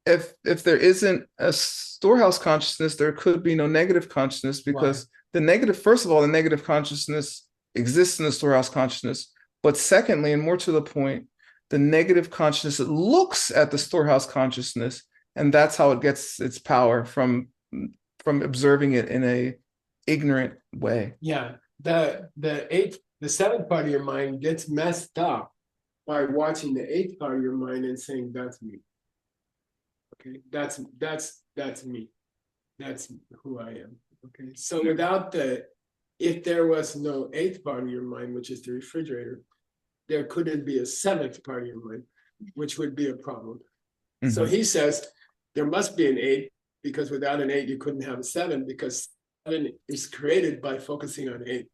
if there isn't a storehouse consciousness, there could be no negative consciousness because the negative, first of all, the negative consciousness exists in the storehouse consciousness. But secondly, and more to the point, the negative consciousness looks at the storehouse consciousness, and that's how it gets its power from observing it in a ignorant way. Yeah. The seventh part of your mind gets messed up by watching the eighth part of your mind and saying, that's me. Okay, that's me. That's who I am. Okay. So without if there was no eighth part of your mind, which is the refrigerator, there couldn't be a seventh part of your mind, which would be a problem. So he says there must be an eight, because without an eight, you couldn't have a seven, because seven is created by focusing on eight.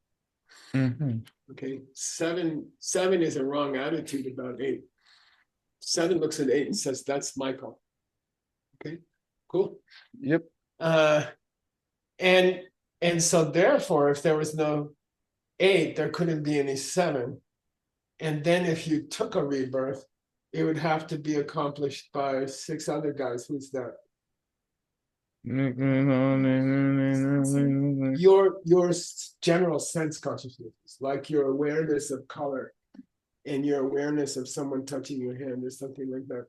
Okay, seven is a wrong attitude about eight. Seven looks at eight and says, that's Michael. Okay, cool. Yep. And so therefore, if there was no eight, there couldn't be any seven. And then if you took a rebirth, it would have to be accomplished by 6 other guys. Who's that? Your general sense consciousness, like your awareness of color and your awareness of someone touching your hand or something like that.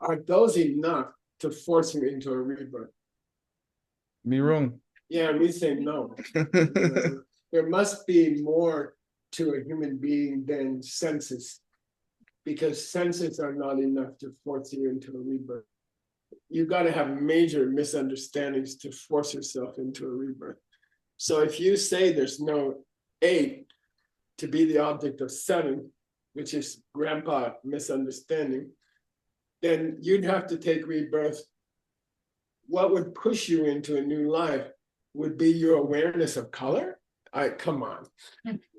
Are those enough to force you into a rebirth? Me wrong. Yeah, we say no. There must be more to a human being than senses, because senses are not enough to force you into a rebirth. You got to have major misunderstandings to force yourself into a rebirth. So if you say there's no eight to be the object of seven, which is grandpa misunderstanding, then you'd have to take rebirth. What would push you into a new life would be your awareness of color. Come on.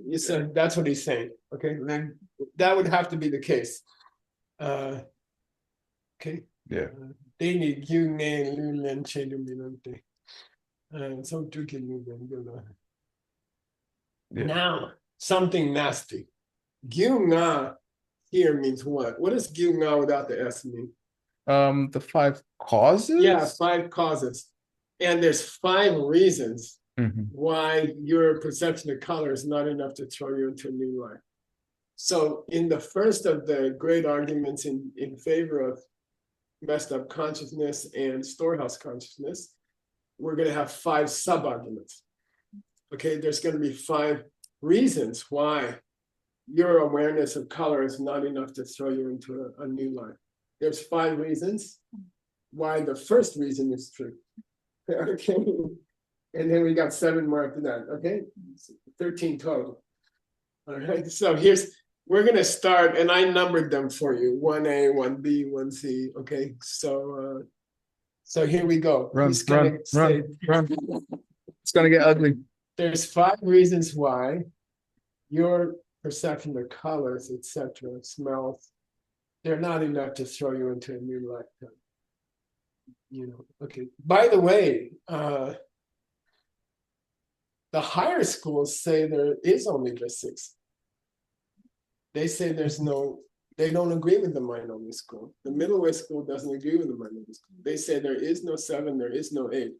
You said that's what he's saying. Okay, then that would have to be the case. Okay. Yeah. They need you name Lulen Cheduminante. So now something nasty. Gyunga here means what? What does Gyunga without the S mean? The 5 causes? Yeah, 5 causes. And there's 5 reasons why your perception of color is not enough to throw you into a new life. So in the first of the great arguments in favor of messed up consciousness and storehouse consciousness, we're going to have 5 sub-arguments. Okay, there's going to be 5 reasons why your awareness of color is not enough to throw you into a new life. There's 5 reasons why the first reason is true. Okay, and then we got 7 more after that. Okay, 13 total. All right, so we're going to start, and I numbered them for you: 1A, 1B, 1C. Okay, so here we go. Run. It's going to get ugly. There's 5 reasons why your perception of colors, etc., smells, they're not enough to throw you into a new lifetime. Okay. By the way, the higher schools say there is only just 6. They say there's no They don't agree with the mind-only school. The middle way school doesn't agree with the mind-only school. They say there is no 7, there is no 8.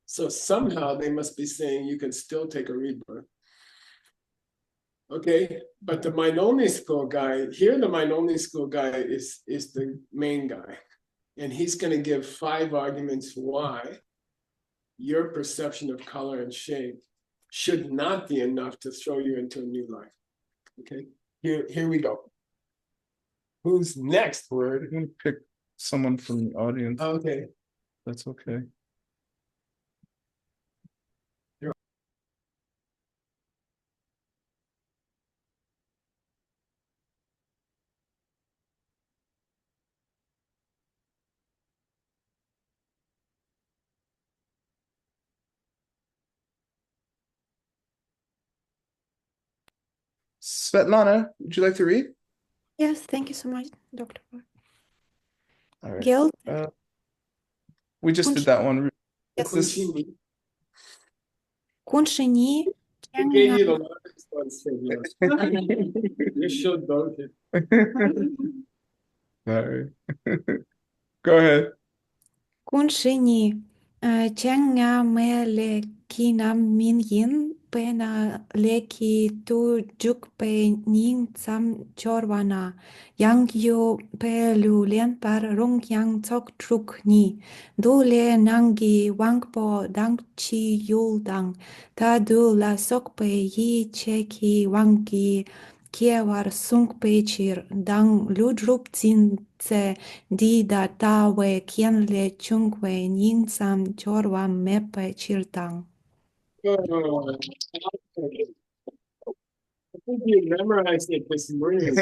So somehow they must be saying you can still take a rebirth. Okay, but the mind-only school guy, here the mind-only school guy is the main guy. And he's going to give 5 arguments why your perception of color and shape should not be enough to throw you into a new life. Okay, here we go. Who's next, word? I'm gonna pick someone from the audience. Okay. That's okay. Svetlana, would you like to read? Yes, thank you so much, Dr. All right. Guilt. We just did that one. Yes. This Kunshini. I gave you the longest one, Sigma. You should, don't you? All right. Go ahead. Kunshini. Changa mele kina min yin pena leki tu juk pe ning sam chorwana yang yu pe lu len par rong yang chok truk ni du le nangi wangpo dang chi yul dang ta du la sok pe yi che ki wangi kiewar sung pe chir dang lu drup zin tse di da ta we kien le chung we nin sam chorwa mepe chir dang. Oh, I think you memorized it this morning.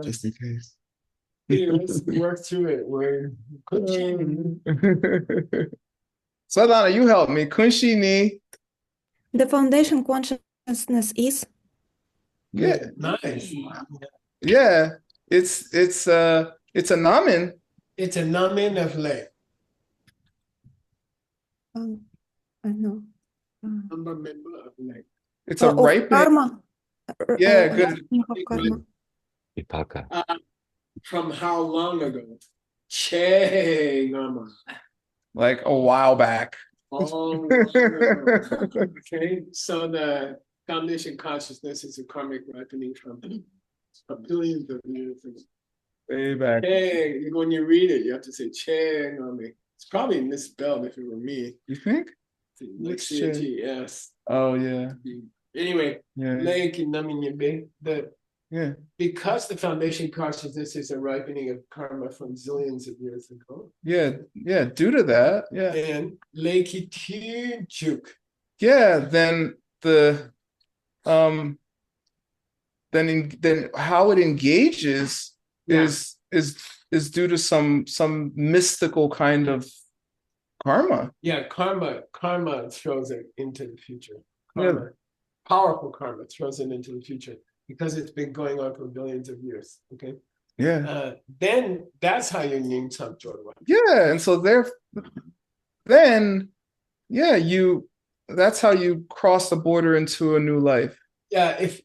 Just in case. Let's work through it. Svetlana, you help me. Kunshini. The foundation consciousness is Yeah. Nice. Yeah. It's a namen. It's a namen of lay. I know. Member of lay. It's a Of ripening. karma. Yeah, good. Of karma. Vipaka. From how long ago? Che Nama. Like a while back. Oh, okay. So the foundation consciousness is a karmic ripening from billions of years ago. Way back. Hey, when you read it, you have to say Che Nama. It's probably misspelled if it were me. You think? Like C-H-E-S. Oh yeah. Anyway, Yeah. Yeah. Because the foundation consciousness is a ripening of karma from zillions of years ago. Yeah. Yeah. Due to that. Yeah. And Leiki Juk. Yeah. Then then how it engages is due to some mystical kind of karma. Yeah, karma throws it into the future. Karma, powerful karma throws it into the future because it's been going on for billions of years. Okay. Yeah. Then that's how you name Sam Jorwa. Yeah, and so that's how you cross the border into a new life. Yeah, if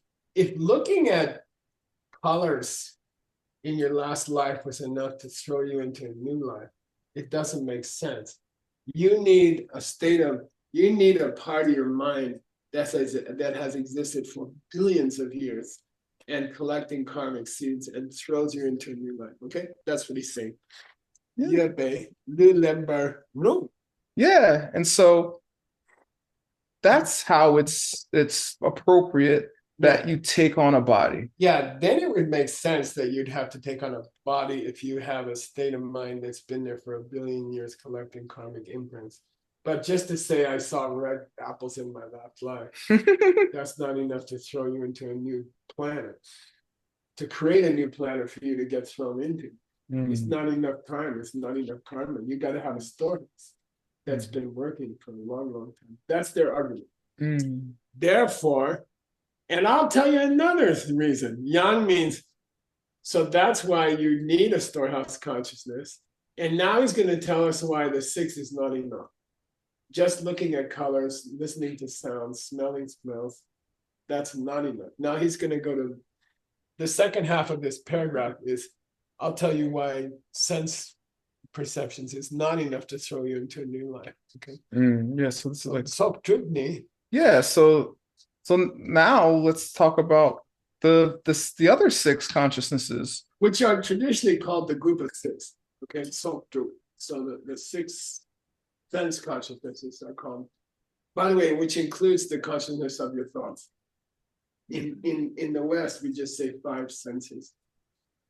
looking at colors in your last life was enough to throw you into a new life, it doesn't make sense. You need a part of your mind that has existed for billions of years and collecting karmic seeds and throws you into a new life. Okay, that's what he's saying. Yeah, and so that's how it's appropriate that you take on a body. Yeah, then it would make sense that you'd have to take on a body if you have a state of mind that's been there for a billion years collecting karmic imprints. But just to say I saw red apples in my last life, that's not enough to throw you into a new planet. To create a new planet for you to get thrown into. It's not enough time. It's not enough karma. You got to have a story that's been working for a long, long time. That's their argument. Therefore, and I'll tell you another reason. Yang means, so that's why you need a storehouse consciousness. And now he's going to tell us why the 6 is not enough. Just looking at colors, listening to sounds, smelling smells, that's not enough. Now he's going to go to the second half of this paragraph is, I'll tell you why sense perceptions is not enough to throw you into a new life. Okay. Yeah, so this is like Soktrugni. yeah, so now let's talk about the other six consciousnesses. Which are traditionally called the group of six. Okay, Soktrug. So the six sense consciousnesses are called. By the way, which includes the consciousness of your thoughts. In the West, we just say five senses.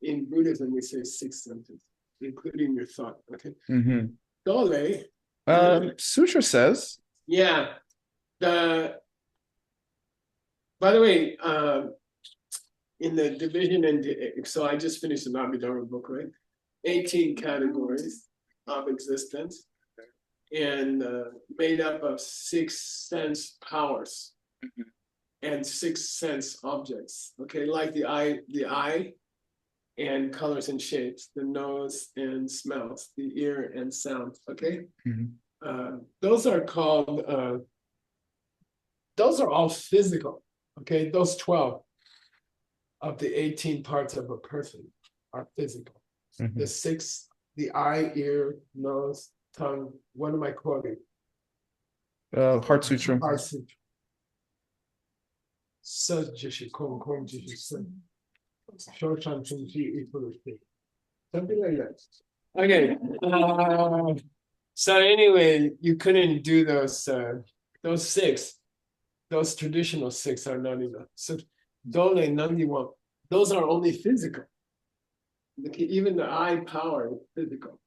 In Buddhism, we say six senses, including your thought. Okay. Dole. Sutra says. Yeah. By the way, in the division, and so I just finished the Abhidharma book, right? 18 categories of existence, and made up of six sense powers and six sense objects. Okay, like the eye and colors and shapes, the nose and smells, the ear and sound. Okay, those are called. Those are all physical. Okay, those 12 of the 18 parts of a person are physical. The six, the eye, ear, nose, tongue. What am I quoting? Heart Sutra. Heart Sutra. Something like that. Okay. So anyway, you couldn't do those six. Those traditional six are not enough. So Dole Nandiwa, those are only physical. Even the eye power is physical.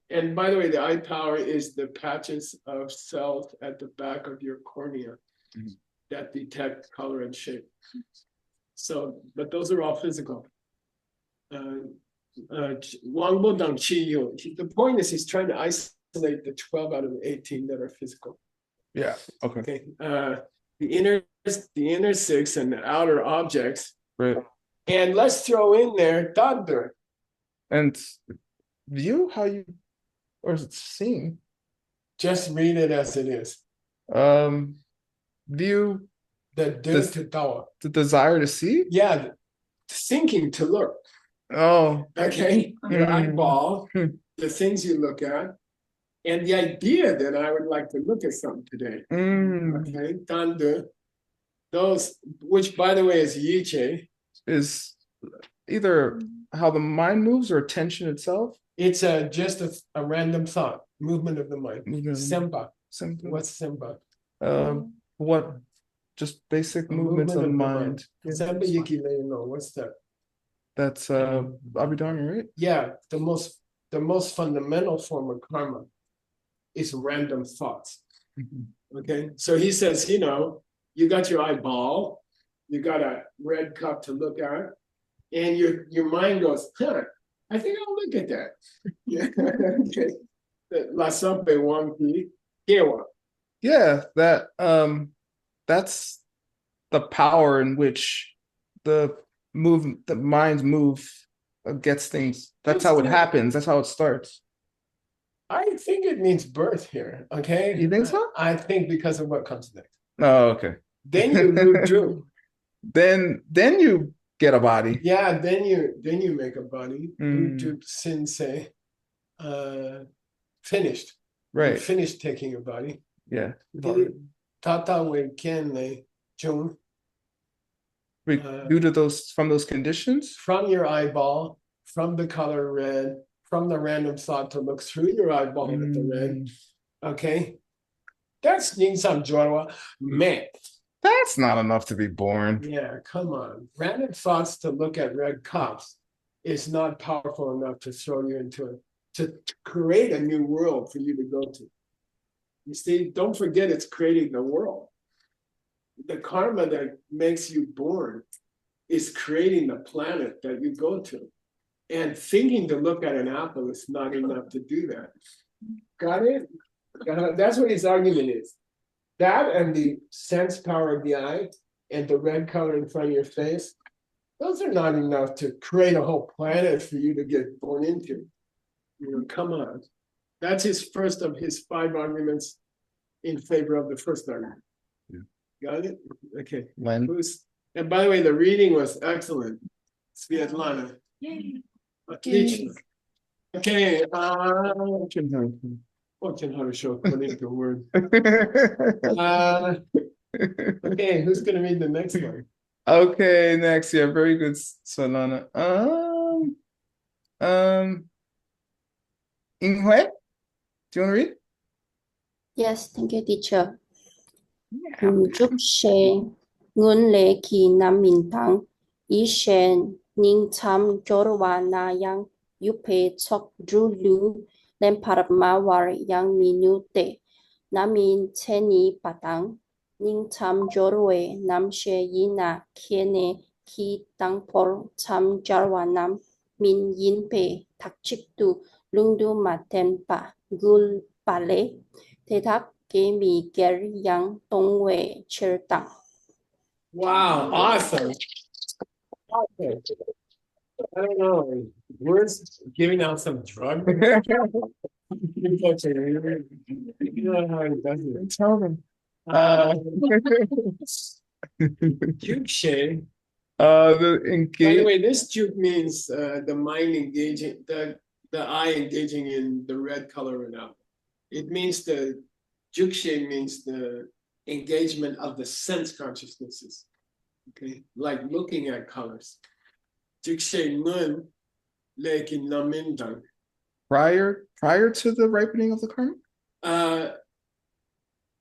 And by the way, the eye power is the patches of cells at the back of your cornea that detect color and shape. So, but those are all physical. Wangbo Dang Chi Yu. The point is he's trying to isolate the 12 out of the 18 that are physical. Yeah. Okay. The inner six and the outer objects. Right. And let's throw in there Dadder. And view how you, or is it seeing? Just read it as it is. View the desire to see? Yeah, thinking to look. Oh. Okay. Your eyeball, the things you look at, and the idea that I would like to look at something today. Okay. Dande. Those, which by the way is Yiche. Is either how the mind moves or attention itself? It's just a random thought, movement of the mind. Semba. What's Semba? What? Just basic movements of the mind. Semba Yikile, no, what's that? That's Abhidharma, right? Yeah, the most fundamental form of karma is random thoughts. Okay, so he says, you got your eyeball, you got a red cup to look at, and your mind goes, I think I'll look at that. Yeah. Okay. La Sampe Wangpi, Kewa. Yeah, that's the power in which the minds move, gets things. That's how it happens. That's how it starts. I think it means birth here. Okay. You think so? I think because of what comes next. Oh, okay. Then you move through. Then you get a body. Yeah, then you make a body. Sensei, finished. Right. You finished taking a body. Yeah. Tata we kenle jung. Due to those conditions? From your eyeball, from the color red, from the random thought to look through your eyeball at the red. Okay. That's Ningsam Jorwa. Man. That's not enough to be born. Yeah, come on. Random thoughts to look at red cups is not powerful enough to throw you into it, to create a new world for you to go to. You see, don't forget it's creating the world. The karma that makes you born is creating the planet that you go to. And thinking to look at an apple is not enough to do that. Got it? That's what his argument is. That and the sense power of the eye and the red color in front of your face, those are not enough to create a whole planet for you to get born into. Come on. That's his first of his 5 arguments in favor of the first argument. Yeah. Got it? Okay. When? And by the way, the reading was excellent. Svetlana. Отлично. Okay, очень хорошо, according to word. Okay, who's gonna read the next one? Okay, next. Yeah, very good, Solana. Inghue, do you want to read? Yes, thank you, teacher. Geshe Ngunle ki Nam Mintang Ishen Ning Tam Jorwa Na Yang Yupe Chok Dru Lu Lem Parama War Yang Minute Namin Teni Patang Ning Tam Jorwe Nam She Yina Kene Ki Tang Por Tam Jarwa Nam Min Yin Pe Tak Chik Tu Lungdu Maten Pa Gul Pale Te Tak Gemi Ger Yang Dongwei Chirtang. Wow, awesome. Okay. I don't know. Words giving out some drug. You know how it does it. Tell them. Juke. The By the engage. way, this juke means the mind engaging, the eye engaging in the red color or not. It means the jukshe means the engagement of the sense consciousnesses. Okay, like looking at colors. Jukshe nun lekin namindang. Prior to the ripening of the karma?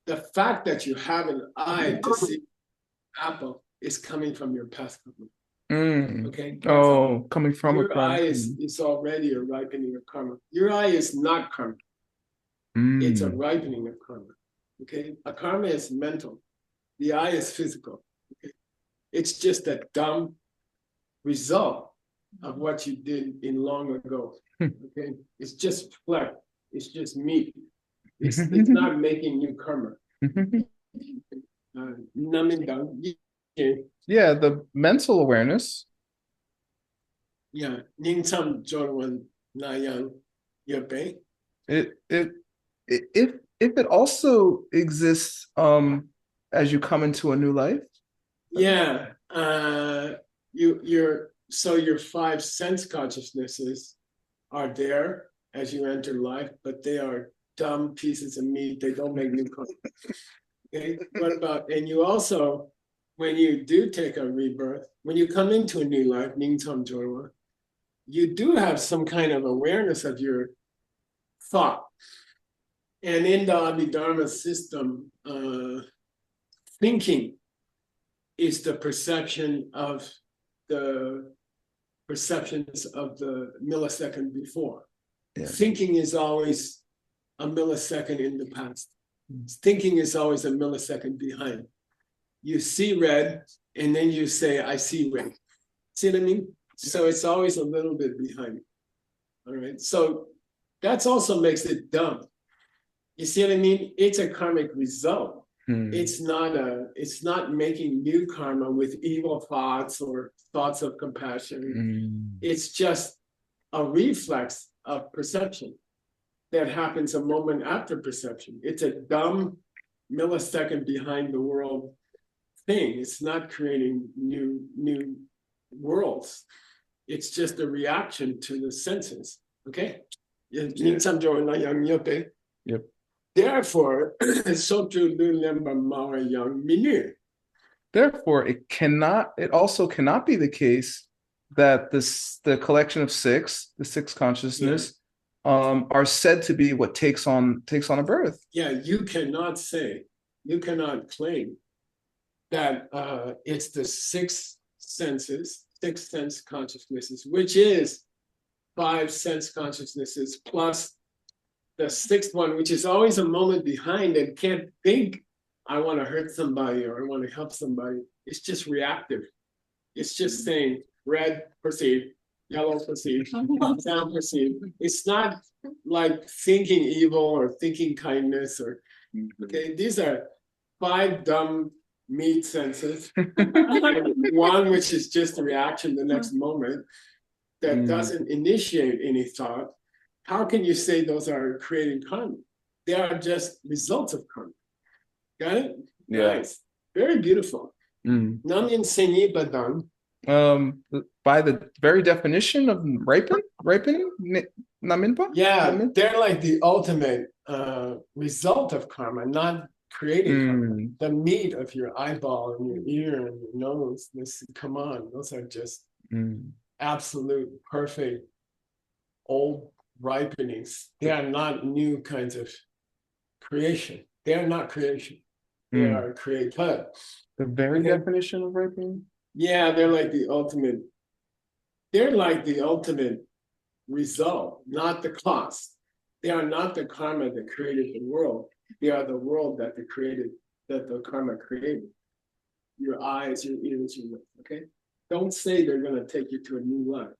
The fact that you have an eye to see apple is coming from your past karma. Okay. Oh, coming from your a karma. eye is already a ripening of karma. Your eye is not karma. It's a ripening of karma. Okay. A karma is mental. The eye is physical. Okay. It's just a dumb result of what you did in long ago. Okay. It's just flesh. It's just meat. It's not making new karma. Yeah, the mental awareness. Yeah. Ning-tam jorwan na-yang yope. If it also exists as you come into a new life. Yeah. Your five sense consciousnesses are there as you enter life, but they are dumb pieces of meat. They don't make new karma. Okay. What about, and you also, when you do take a rebirth, when you come into a new life, Ning-tam jorwa, you do have some kind of awareness of your thought. And in the Abhidharma system, thinking is the perception of the perceptions of the millisecond before. Yeah. Thinking is always a millisecond in the past. Thinking is always a millisecond behind. You see red, and then you say, I see red. See what I mean? So it's always a little bit behind. All right. So that also makes it dumb. You see what I mean? It's a karmic result. It's not making new karma with evil thoughts or thoughts of compassion. It's just a reflex of perception that happens a moment after perception. It's a dumb millisecond behind the world thing. It's not creating new worlds. It's just a reaction to the senses. Okay? Yep. Therefore, therefore, it also cannot be the case that the collection of the six consciousness, are said to be what takes on a birth. Yeah, you cannot claim that it's the six sense consciousnesses, which is five sense consciousnesses plus the sixth one, which is always a moment behind and can't think, I want to hurt somebody or I want to help somebody. It's just reactive. It's just saying red, perceive, yellow, perceive, sound, perceive. It's not like thinking evil or thinking kindness or, okay, these are five dumb meat senses. One which is just a reaction the next moment that doesn't initiate any thought. How can you say those are creating karma? They are just results of karma. Got it? Yeah. Nice. Very beautiful. Namyan Senyi Badang. by the very definition of ripening, naminpa? Yeah, they're like the ultimate result of karma, not creating karma. The meat of your eyeball and your ear and your nose, come on, those are just absolute perfect old ripenings. They are not new kinds of creation. They are not creation. They are created. The very definition of ripening? Yeah, they're like the ultimate. They're like the ultimate result, not the cause. They are not the karma that created the world. They are the world that the karma created. Your eyes, your ears, your lips. Okay. Don't say they're going to take you to a new life.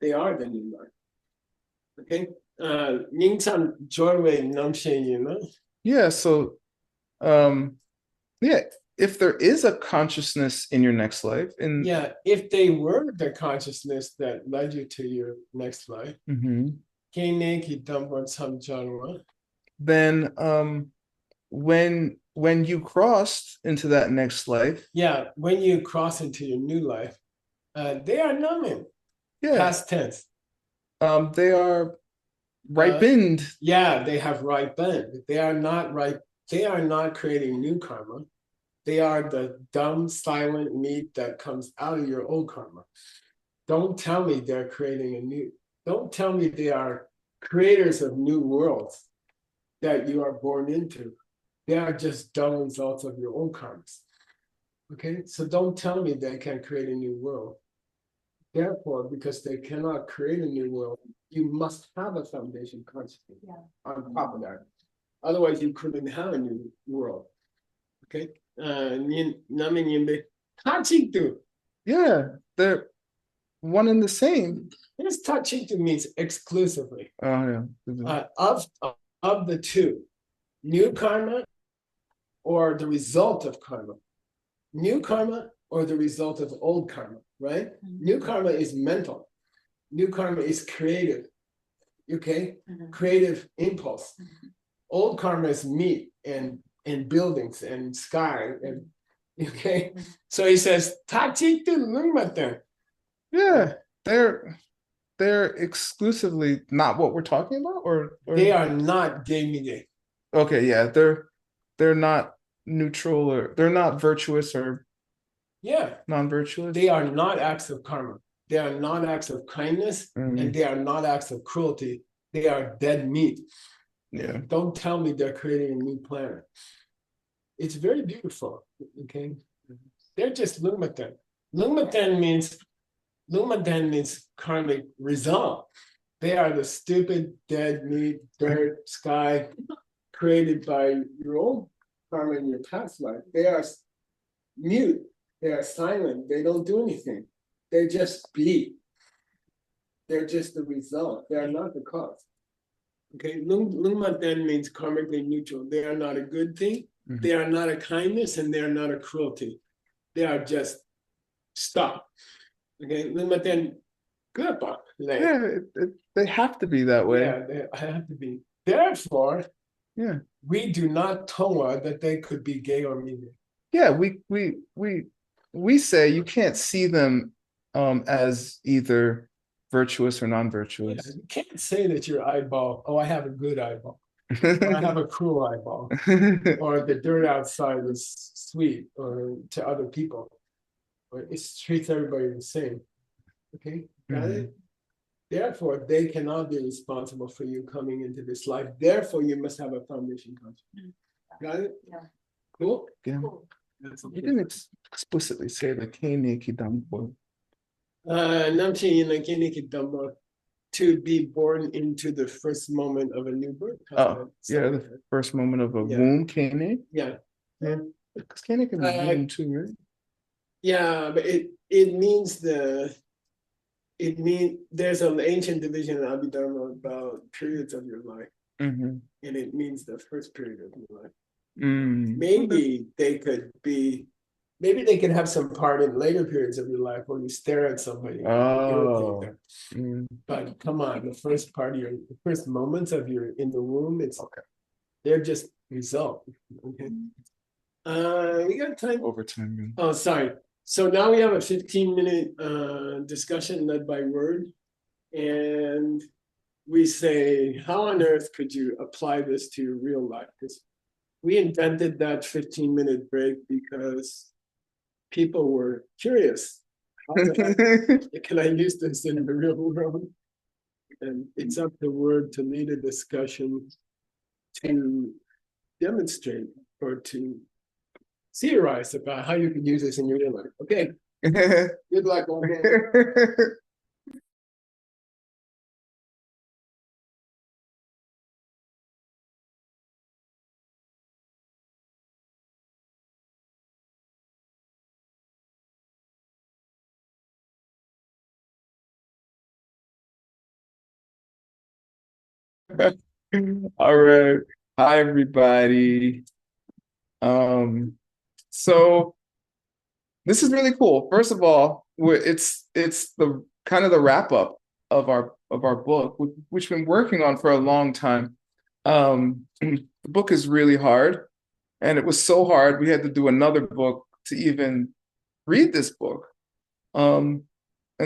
They are the new life. Okay. Yeah. So, yeah. If there is a consciousness in your next life, if they were the consciousness that led you to your next life, then when you crossed into that next life, when you cross into your new life, they are namin. Past tense. They are ripened. They have ripened. They are not They are not creating new karma. They are the dumb, silent meat that comes out of your old karma. Don't tell me they're creating a new. Don't tell me they are creators of new worlds that you are born into. They are just dumb results of your own karmas. Okay, so don't tell me they can create a new world. Therefore, because they cannot create a new world, you must have a foundation consciousness on top of that. Otherwise, you couldn't have a new world. Okay. They're one and the same. This tachiktu means exclusively. Oh yeah. Of the two, new karma or the result of karma. New karma or the result of old karma, right? New karma is mental. New karma is creative. Okay? Creative impulse. Old karma is meat and buildings and sky and okay. So he says, yeah, they're exclusively not what we're talking about, or they are not gay. Okay, yeah, they're not neutral, or they're not virtuous or non-virtuous. They are not acts of karma. They are not acts of kindness, and they are not acts of cruelty. They are dead meat. Yeah. Don't tell me they're creating a new planet. It's very beautiful. Okay. They're just Lungmaten. Lungmaten means karmic result. They are the stupid, dead meat, dirt, sky, created by your own karma in your past life. They are mute. They are silent. They don't do anything. They just be. They're just the result. They are not the cause. Okay, Lungmaten means karmically neutral. They are not a good thing. They are not a kindness, and they are not a cruelty. They are just stop. Okay, Lungmaten, good. They have to be that way. Yeah, they have to be. Therefore, we do not toa that they could be gay or mean. Yeah, we say you can't see them as either virtuous or non-virtuous. You can't say that your eyeball, I have a good eyeball. Or I have a cruel eyeball. Or the dirt outside is sweet or to other people. Or it treats everybody the same. Okay? Got it? Therefore, they cannot be responsible for you coming into this life. Therefore, you must have a foundation consciousness. Got it? Yeah. Cool? Yeah. Cool. You didn't explicitly say the Kene Kidambo. To be born into the first moment of a new birth. The first moment of a womb, Kene. Yeah. Because Kene can be womb too, right? Yeah, but it means there's an ancient division in Abhidharma about periods of your life. And it means the first period of your life. Maybe they could have some part in later periods of your life where you stare at somebody. But come on, the first part of the first moments of in the womb, they're just result. Okay. We got time. Overtime. Oh, sorry. So now we have a 15-minute discussion led by word. And we say, how on earth could you apply this to your real life? Because we invented that 15-minute break because people were curious. How the heck can I use this in the real world? And it's up to word to lead a discussion to demonstrate or to theorize about how you can use this in your real life. Okay, good luck. All right. Hi, everybody. So this is really cool. First of all, it's the kind of the wrap up of our book, which we've been working on for a long time. The book is really hard, and it was so hard we had to do another book to even read this book. And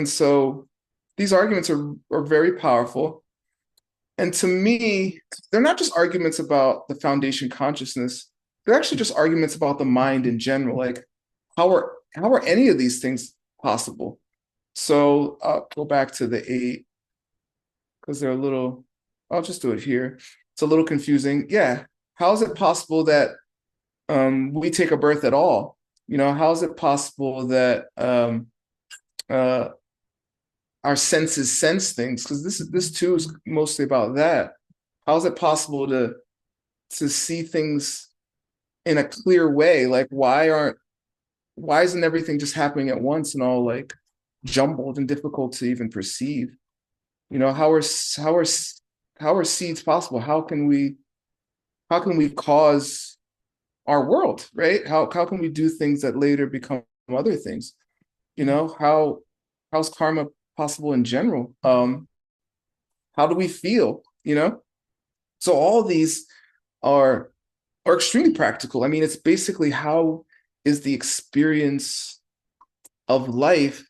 so these arguments are very powerful. And to me, they're not just arguments about the foundation consciousness. They're actually just arguments about the mind in general. Like, how are any of these things possible? So I'll go back to the 8 because they're a little, I'll just do it here. It's a little confusing. Yeah. How is it possible that we take a birth at all? You know, how is it possible that our senses sense things? Because this too is mostly about that. How is it possible to see things in a clear way? Like, why isn't everything just happening at once and all like jumbled and difficult to even perceive? You know, how are seeds possible? How can we cause our world, right? How can we do things that later become other things? You know, how's karma possible in general? How do we feel? You know, so all these are extremely practical. I mean, it's basically, how is the experience of life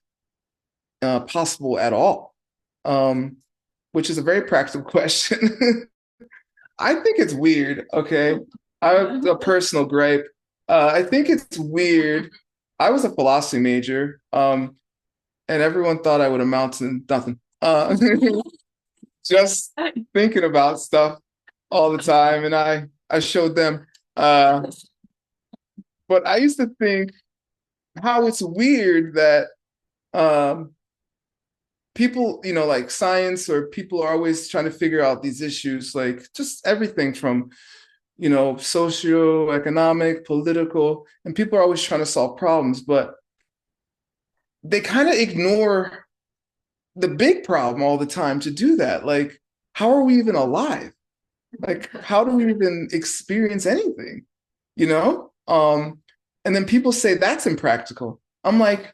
possible at all? Which is a very practical question. I think it's weird. Okay, I have a personal gripe. I think it's weird. I was a philosophy major, and everyone thought I would amount to nothing. Just thinking about stuff all the time, and I showed them. But I used to think how it's weird that people, you know, like science, or people are always trying to figure out these issues, like just everything from, you know, socio-economic, political, and people are always trying to solve problems, but they kind of ignore the big problem all the time to do that. Like, how are we even alive? Like, how do we even experience anything? You know? And then people say that's impractical. I'm like,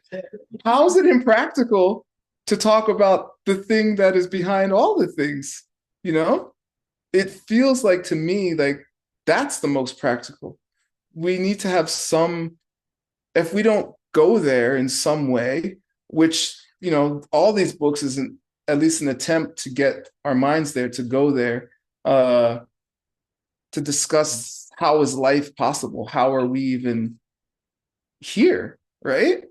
how is it impractical to talk about the thing that is behind all the things? You know? It feels like, to me, like that's the most practical. We need to have some, if we don't go there in some way, which, you know, all these books is at least an attempt to get our minds there, to go there, to discuss how is life possible? How are we even here, right?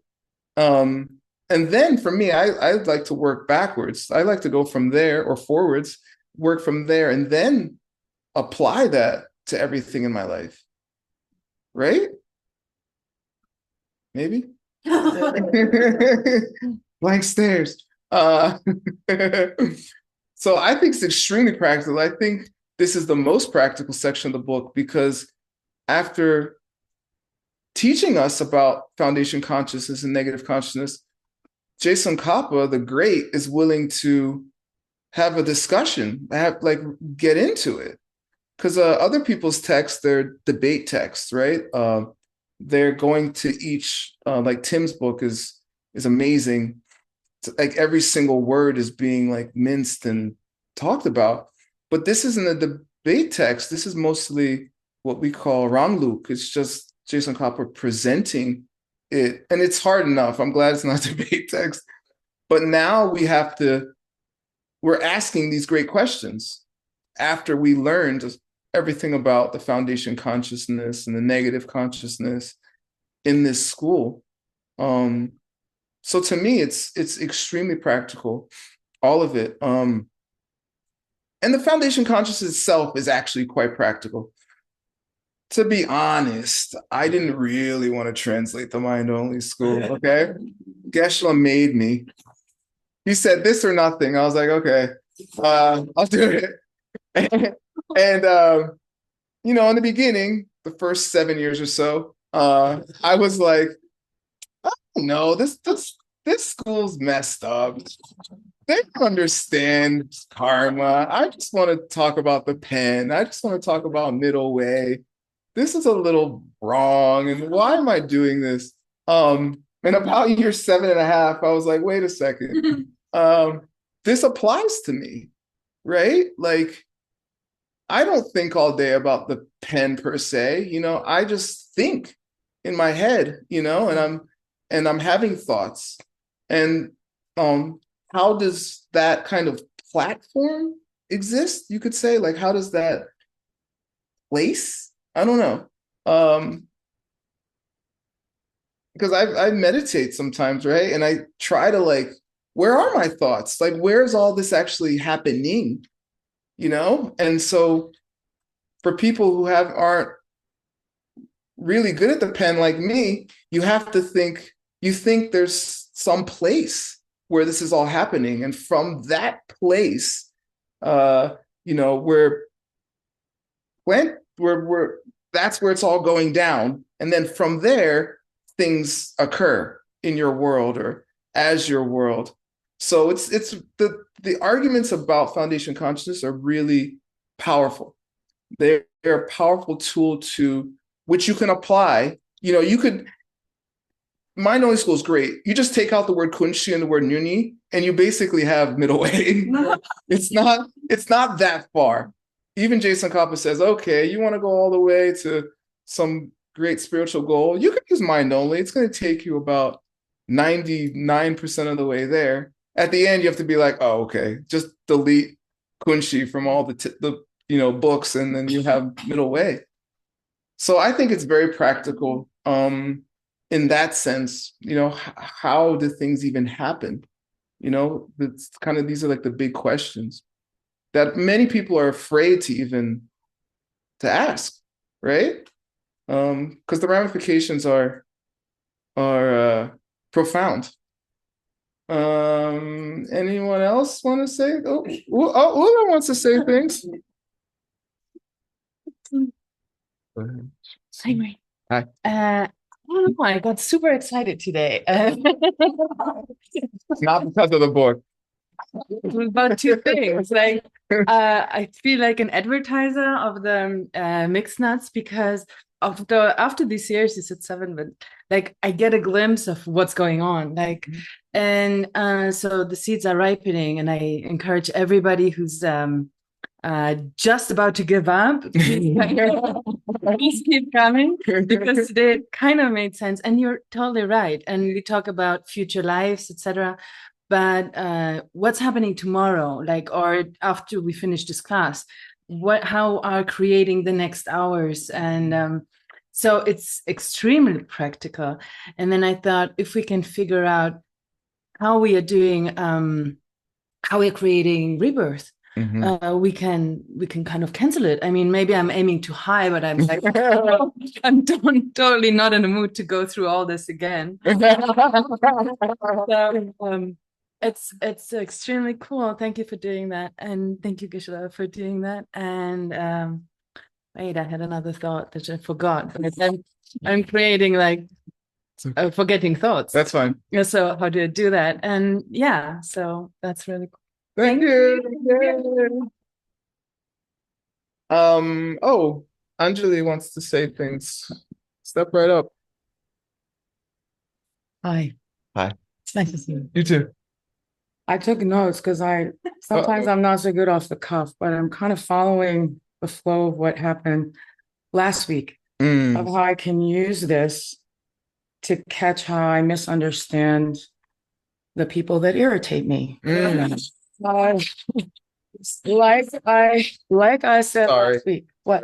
And then for me, I'd like to work backwards. I like to go from there, or forwards, work from there, and then apply that to everything in my life, right? Maybe. Blank stares. So I think it's extremely practical. I think this is the most practical section of the book, because after teaching us about foundation consciousness and negative consciousness, Jason Kappa, the great, is willing to have a discussion, get into it. Because other people's texts, they're debate texts, right? They're going to each, like Tim's book is amazing. It's like every single word is being like minced and talked about. But this isn't a debate text. This is mostly what we call Rangluk. It's just Jason Kappa presenting and it's hard enough. I'm glad it's not debate text, but now we're asking these great questions after we learned everything about the foundation consciousness and the negative consciousness in this school. So to me, it's extremely practical, all of it. And the foundation consciousness itself is actually quite practical. To be honest, I didn't really want to translate the mind-only school, okay? Geshe made me. He said this or nothing. I was like, okay, I'll do it. And you know, in the beginning, the first 7 years or so, I was like, no, this school's messed up. They don't understand karma. I just want to talk about the pen. I just want to talk about middle way. This is a little wrong. And why am I doing this? And about year 7.5, I was like, wait a second. This applies to me, right? Like, I don't think all day about the pen per se, you know, I just think in my head, you know, and I'm having thoughts. And how does that kind of platform exist? You could say, like, how does that place? I don't know. Because I meditate sometimes, right? And I try to, like, where are my thoughts? Like, where's all this actually happening? You know? And so for people who aren't really good at the pen like me, you have to think, you think there's some place where this is all happening. And from that place, you know, where that's where it's all going down. And then from there, things occur in your world or as your world. So it's the arguments about foundation consciousness are really powerful. They're a powerful tool which you can apply. You know, you could, mind only school is great. You just take out the word kunshi and the word nyuni, and you basically have middle way. It's not that far. Even Jason Kappa says, okay, you want to go all the way to some great spiritual goal, you can use mind only. It's going to take you about 99% of the way there. At the end, you have to be like, oh, okay, just delete kunshi from all the you know, books, and then you have middle way. So I think it's very practical in that sense. You know, how do things even happen? You know, it's kind of, these are like the big questions that many people are afraid to ask, right? Because the ramifications are profound. Anyone else want to say? Oh, Ula wants to say things. Hi, Mary. Hi. I don't know, I got super excited today. It's not because of the book. About two things. Like, I feel like an advertiser of the mixed nuts, because after these series, you said 7, but like I get a glimpse of what's going on. Like, and so the seeds are ripening, and I encourage everybody who's just about to give up, please keep coming, because today it kind of made sense, and you're totally right. And we talk about future lives, etc. But what's happening tomorrow, like, or after we finish this class, how are creating the next hours? And so it's extremely practical. And then I thought, if we can figure out how we are doing, how we're creating rebirth, we can kind of cancel it. I mean, maybe I'm aiming too high, but I'm like, I'm totally not in the mood to go through all this again. So, it's extremely cool. Thank you for doing that, and thank you, Geshe, for doing that. And wait, I had another thought that I forgot, but I'm creating like forgetting thoughts. That's fine. Yeah. So how do I do that? And yeah, so that's really cool. Thank you. Oh, Anjali wants to say things. Step right up. Hi. Hi. It's nice to see you. You too. I took notes because sometimes I'm not so good off the cuff, but I'm kind of following the flow of what happened last week, of how I can use this to catch how I misunderstand the people that irritate me. Uh, like I said Sorry. last week. What?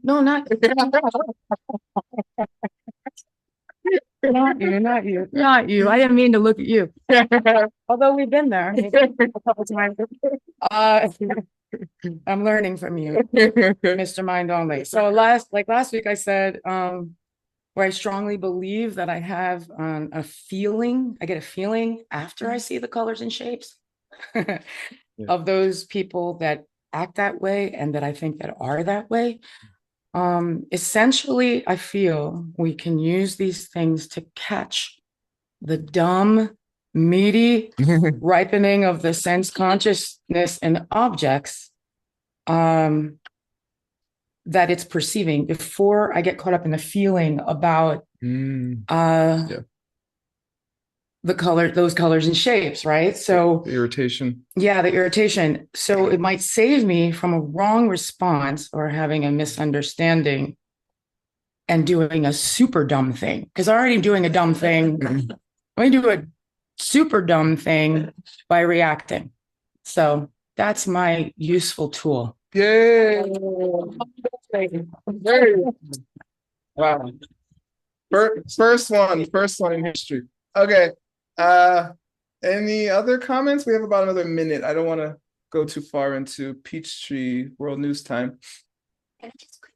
No, not not you, not you, not you. I didn't mean to look at you. Although we've been there a couple times. I'm learning from you, Mr. Mind Only. So last week I said, where I strongly believe that I have a feeling, I get a feeling after I see the colors and shapes of those people that act that way and that I think that are that way. Essentially, I feel we can use these things to catch the dumb, meaty ripening of the sense consciousness in objects that it's perceiving before I get caught up in the feeling about the color, those colors and shapes, right? So The irritation. yeah, the irritation. So it might save me from a wrong response or having a misunderstanding and doing a super dumb thing. Because I'm already doing a dumb thing. I do a super dumb thing by reacting. So that's my useful tool. Yay! Wow. First one in history. Okay. Any other comments? We have about another minute. I don't want to go too far into Peachtree World News time. Can I just quick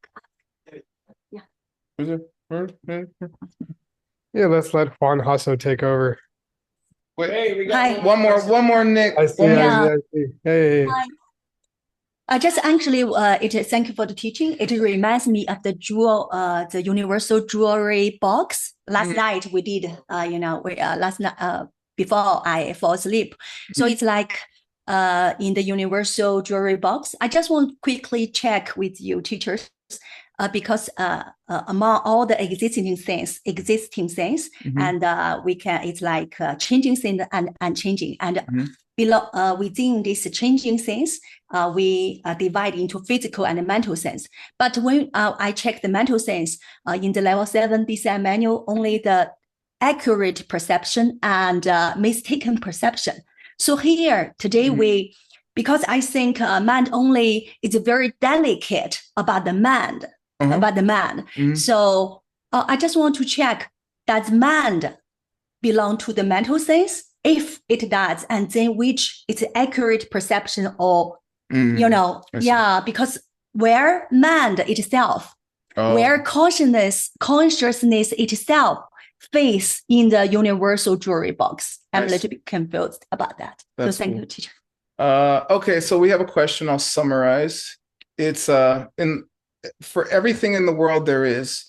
Yeah, let's let Juan Hasso take over. Wait, Hey, we got Hi. one more, Nick. I see, One more. Yeah. I see. Hey. Just actually, thank you for the teaching. It reminds me of the the universal jewelry box. Last night we did, last night before I fall asleep. So it's like in the universal jewelry box. I just want to quickly check with you, teachers, because among all the existing things, and it's like changing things and unchanging, and below within these changing things, we divide into physical and mental sense. But when I check the mental sense in the level 7 design manual, only the accurate perception and mistaken perception. So here today because I think mind only is very delicate about the mind, about the man. So I just want to check, does mind belong to the mental sense? If it does, and then which is accurate perception or, because where mind itself, where consciousness itself face in the universal jewelry box. I'm a little bit confused about that. That's so thank cool. you, teacher. Okay, so we have a question. I'll summarize. It's for everything in the world there is,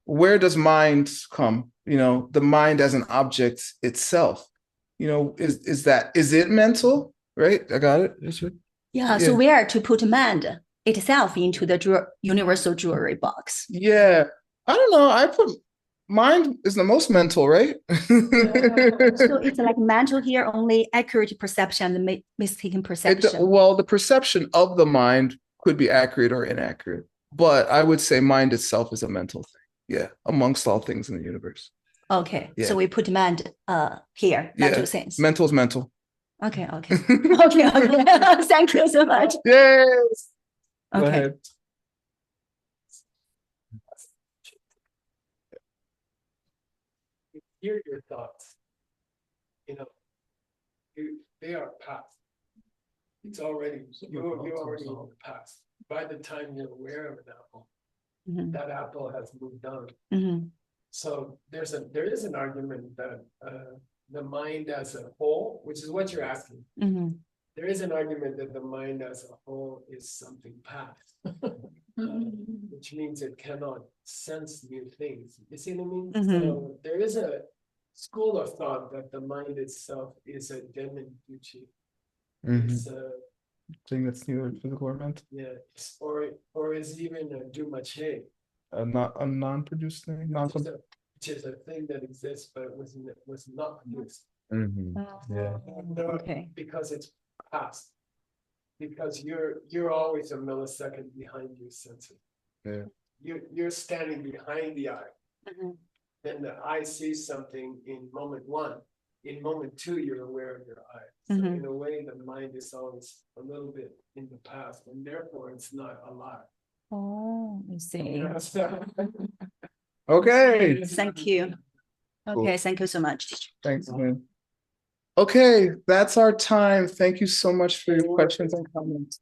where does mind come? The mind as an object itself, is it mental? Right? I got it. That's right. Yeah, so where to put mind itself into the universal jewelry box? Yeah, I don't know. I put mind is the most mental, right? So it's like mental here, only accurate perception and mistaken perception. Well, the perception of the mind could be accurate or inaccurate, but I would say mind itself is a mental thing. Yeah, amongst all things in the universe. Okay, so we put mind here, mental sense. Mental is mental. Okay. Okay. Thank you so much. Yes. Okay. Go ahead. Hear your thoughts. They are past. It's already you're already in the past. By the time you're aware of an apple, that apple has moved on. So there is an argument that the mind as a whole, which is what you're asking, there is an argument that the mind as a whole is something past, which means it cannot sense new things. You see what I mean? So there is a school of thought that the mind itself is a Denmen-Duchi. It's a thing that's neither physical or mental. Yeah, or is even a Dumache. Not a non-produced thing, which is a thing that exists but was not produced. Yeah. Okay. Because it's past. Because you're always a millisecond behind your senses. Yeah. You're standing behind the eye. then the eye sees something in moment one. In moment two, you're aware of your eye. So Mhm. in a way, the mind is always a little bit in the past, and therefore it's not alive. Oh, I see. Okay, Thank you. Okay, thank you so much. thanks, man. Okay, that's our time. Thank you so much for your questions and comments.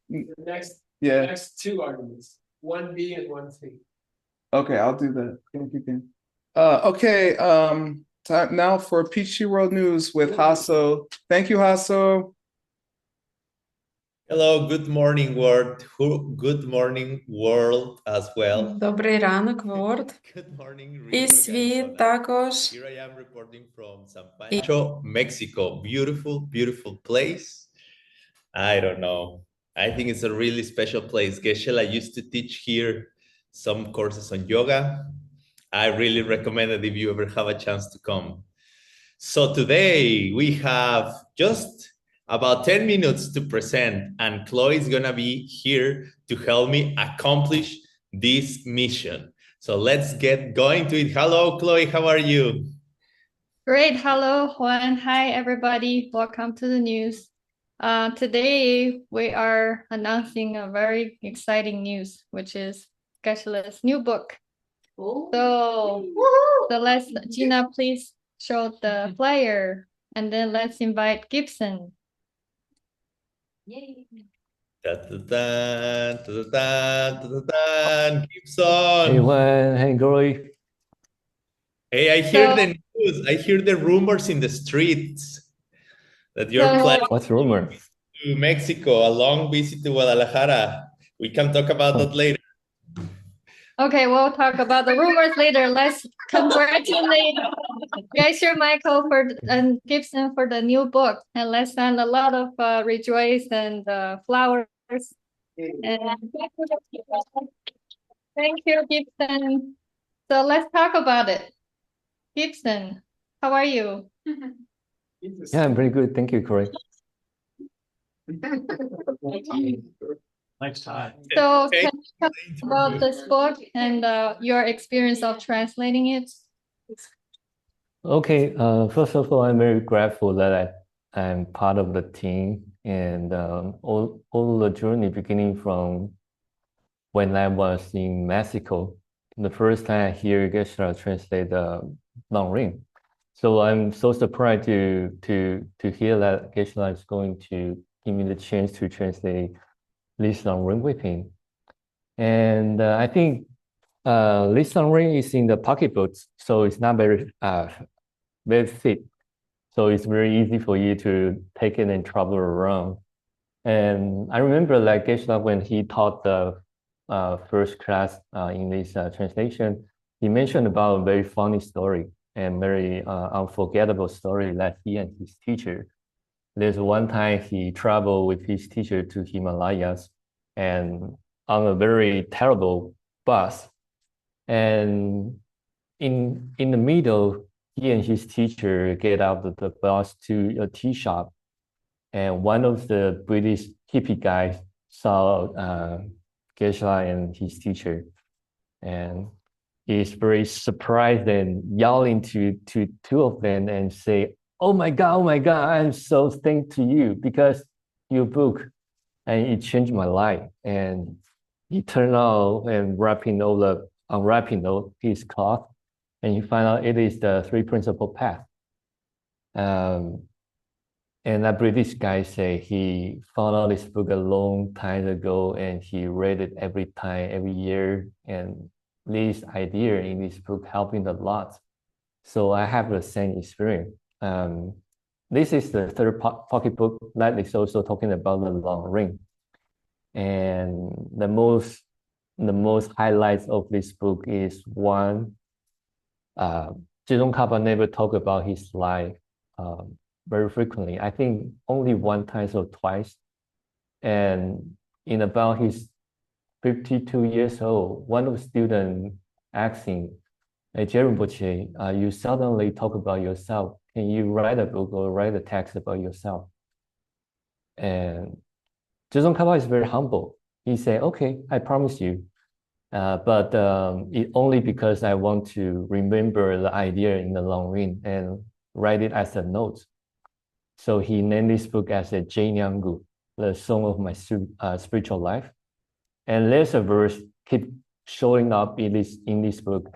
The next, Yeah, next two arguments, 1B and 1C. okay, I'll do that. Thank you, Ken. Okay, time now for Peachy World News with Hasso. Thank you, Hasso. Hello, good morning, world. Good morning, world as well. Добрий ранок, World. Good morning, І Rio світ Arizona. також. Here I am reporting from San Pancho, Mexico. Beautiful, beautiful place. I don't know. I think it's a really special place. Geshe, I used to teach here some courses on yoga. I really recommend it if you ever have a chance to come. So today we have just about 10 minutes to present, and Chloe is gonna be here to help me accomplish this mission. So let's get going to it. Hello, Chloe, how are you? Great. Hello, Juan. Hi, everybody. Welcome to the news. Today, we are announcing a very exciting news, which is Geshe-le's new book. So let's, Gina, please show the flyer, and then let's invite Gibson. Yay. Gibson. Hey, Juan. Hey, Glory. Hey, I hear the news. I hear the rumors in the streets that you're planning What's the rumor? to Mexico, a long visit to Guadalajara. We can talk about that later. Okay, we'll talk about the rumors later. Let's congratulate Geshe Michael and Gibson for the new book, and let's send a lot of rejoice and flowers. And thank you, Gibson. So let's talk about it. Gibson, how are you? Yeah, I'm pretty good. Thank you, Corey. Next time. So can you talk about this book and your experience of translating it? Okay, first of all, I'm very grateful that I'm part of the team, and all the journey beginning from when I was in Mexico. The first time I hear Geshe translate the Long Ring. So I'm so surprised to hear that Geshe is going to give me the chance to translate this Long Ring with him. And I think this Long Ring is in the pocketbook, so it's not very thick. So it's very easy for you to take it and travel around. And I remember like Geshe when he taught the first class in this translation, he mentioned about a very funny story and very unforgettable story that he and his teacher. There's one time he traveled with his teacher to Himalayas and on a very terrible bus. And in the middle, he and his teacher get out of the bus to a tea shop. And one of the British hippie guys saw Geshe and his teacher. And he's very surprised and yelling to two of them and say, oh my God, I'm so thankful to you because your book, and it changed my life. And he turned out and unwrapping his cloth, and he found out it is the three principal path. And that British guy say he found out this book a long time ago, and he read it every time, every year, and this idea in this book helping a lot. So I have the same experience. This is the third pocketbook that is also talking about the Long Ring. And the most highlights of this book is one, Zedong Kappa never talk about his life very frequently. I think only one time or twice. And in about his 52 years old, one of the students asking, hey, Rinpoche, you suddenly talk about yourself. Can you write a book or write a text about yourself? And Geshe Kappa is very humble. He said, okay, I promise you. but it only because I want to remember the idea in the long run and write it as a note. So he named this book as a Jianyangu, the song of my spiritual life. And there's a verse keep showing up in this book.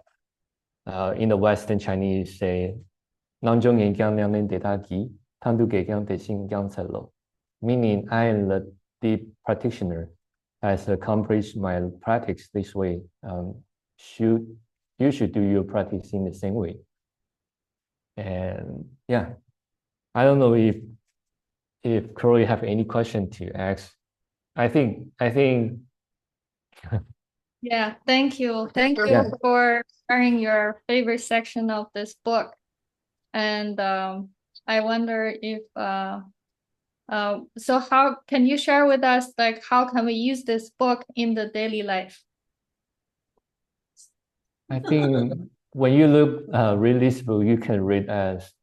In the Western Chinese say, meaning I am the deep practitioner has accomplished my practice this way. You should do your practice in the same way. And yeah, I don't know if Corey have any question to ask. I think Yeah, thank you. Thank you Yeah. for sharing your favorite section of this book. And I wonder if so how can you share with us, like, how can we use this book in the daily life? I think when you read this book, you can read as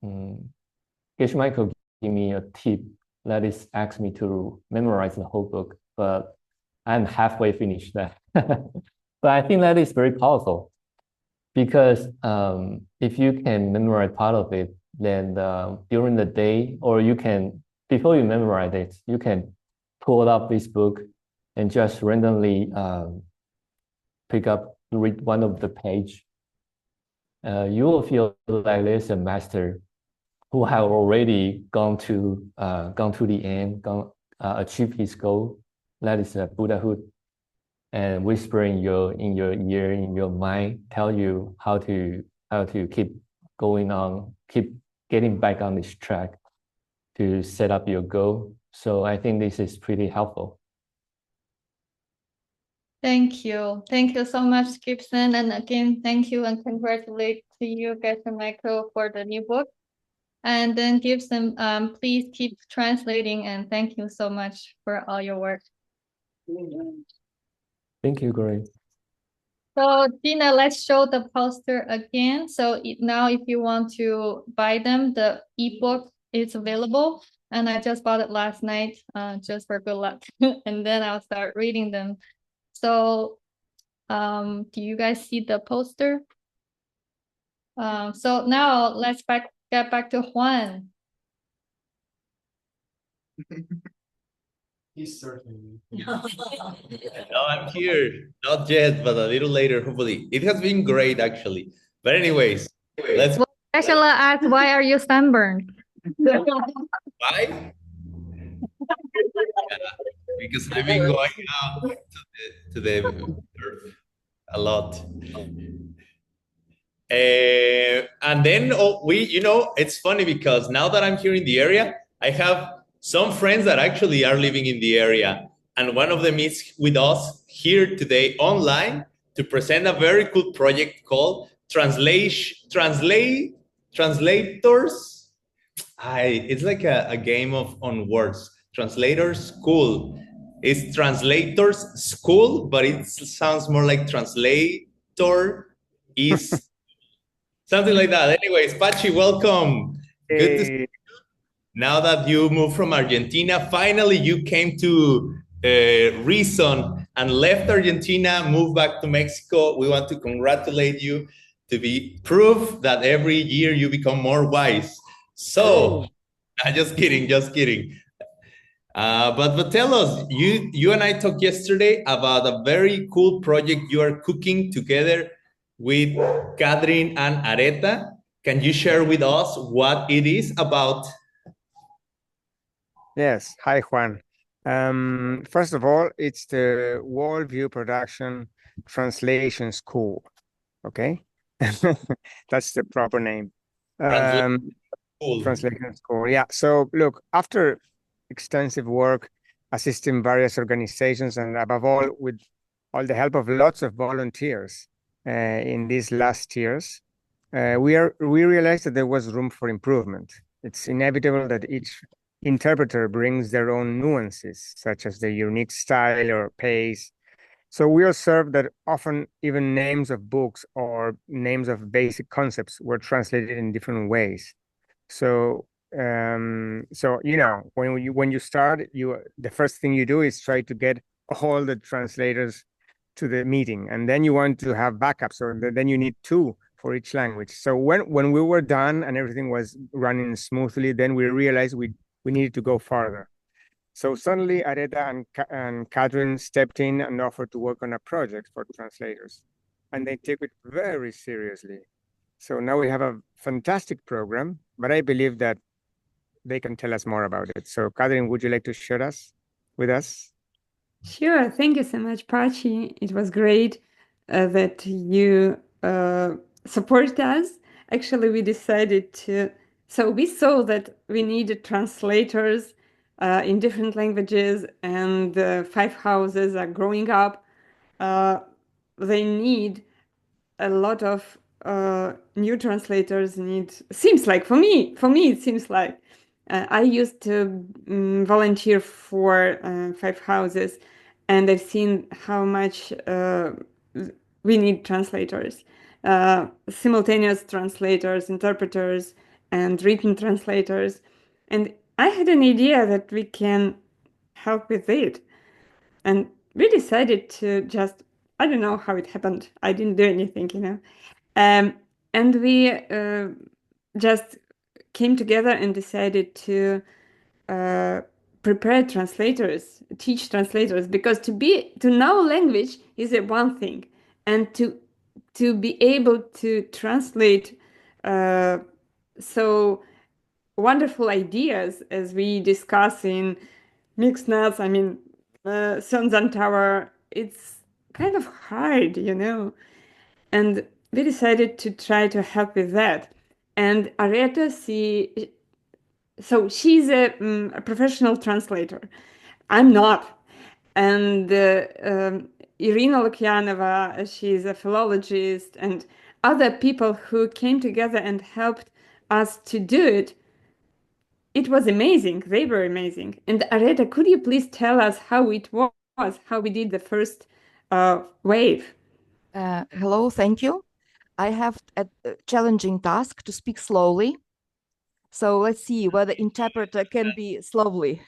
Geshe Michael gave me a tip that is asked me to memorize the whole book, but I'm halfway finished that. But I think that is very powerful because if you can memorize part of it, then during the day, or you can, before you memorize it, you can pull up this book and just randomly read one of the page. You will feel like there's a master who have already gone to the end, achieved his goal. That is a Buddhahood, and whisper in your ear, in your mind, tell you how to keep going on, keep getting back on this track to set up your goal. So I think this is pretty helpful. Thank you. Thank you so much, Gibson. And again, thank you and congratulate to you, Geshe Michael, for the new book. And then Gibson, please keep translating, and thank you so much for all your work. Thank you, Greg. So Gina, let's show the poster again. So now if you want to buy them, the ebook is available. And I just bought it last night just for good luck. And then I'll start reading them. So do you guys see the poster? So now let's get back to Juan. He's surfing. No, I'm here. Not yet, but a little later, hopefully. It has been great, actually. But anyways, let's. Well, Angela asked, why are you sunburned? Why? Because I've been going out to the surf a lot. And then it's funny because now that I'm here in the area, I have some friends that actually are living in the area. And one of them is with us here today online to present a very cool project called Translators. It's like a game on words. Translators School. It's Translators School, but it sounds more like translator is something like that. Anyways, Pachi, welcome. Hey. Good to see you. Now that you moved from Argentina, finally you came to reason and left Argentina, moved back to Mexico. We want to congratulate you to be proof that every year you become more wise. So, just kidding. But tell us, you and I talked yesterday about a very cool project you are cooking together with Catherine and Areta. Can you share with us what it is about? Yes. Hi, Juan. First of all, it's the Worldview Production Translation School. Okay, that's the proper name. Translation School. Yeah. So look, after extensive work assisting various organizations and above all with all the help of lots of volunteers in these last years, we realized that there was room for improvement. It's inevitable that each interpreter brings their own nuances, such as their unique style or pace. So we observed that often even names of books or names of basic concepts were translated in different ways. So when you start, the first thing you do is try to get all the translators to the meeting, and then you want to have backups, so then you need two for each language. So when we were done and everything was running smoothly, then we realized we needed to go farther. So suddenly Areta and Catherine stepped in and offered to work on a project for translators, and they took it very seriously. So now we have a fantastic program, but I believe that they can tell us more about it. So Catherine, would you like to share us with us? Sure. Thank you so much, Pachi. It was great that you support us. Actually, we decided to, so we saw that we needed translators in different languages, and 5 houses are growing up. They need a lot of new translators seems like for me it seems like I used to volunteer for 5 houses, and I've seen how much we need translators, simultaneous translators, interpreters, and written translators. And I had an idea that we can help with it. And we decided to just, I don't know how it happened. I didn't do anything, you know. And we just came together and decided to prepare translators, teach translators, because to know language is one thing, and to be able to translate so wonderful ideas as we discuss in mixed nuts. I mean, Xuanzang Tower. It's kind of hard, you know, and we decided to try to help with that. And Areta, she's a professional translator. I'm not. And Irina Lukyanova, she's a philologist, and other people who came together and helped us to do it. It was amazing. They were amazing. And Areta, could you please tell us how it was, how we did the first wave? Hello, thank you. I have a challenging task to speak slowly. So let's see whether interpreter can be slowly.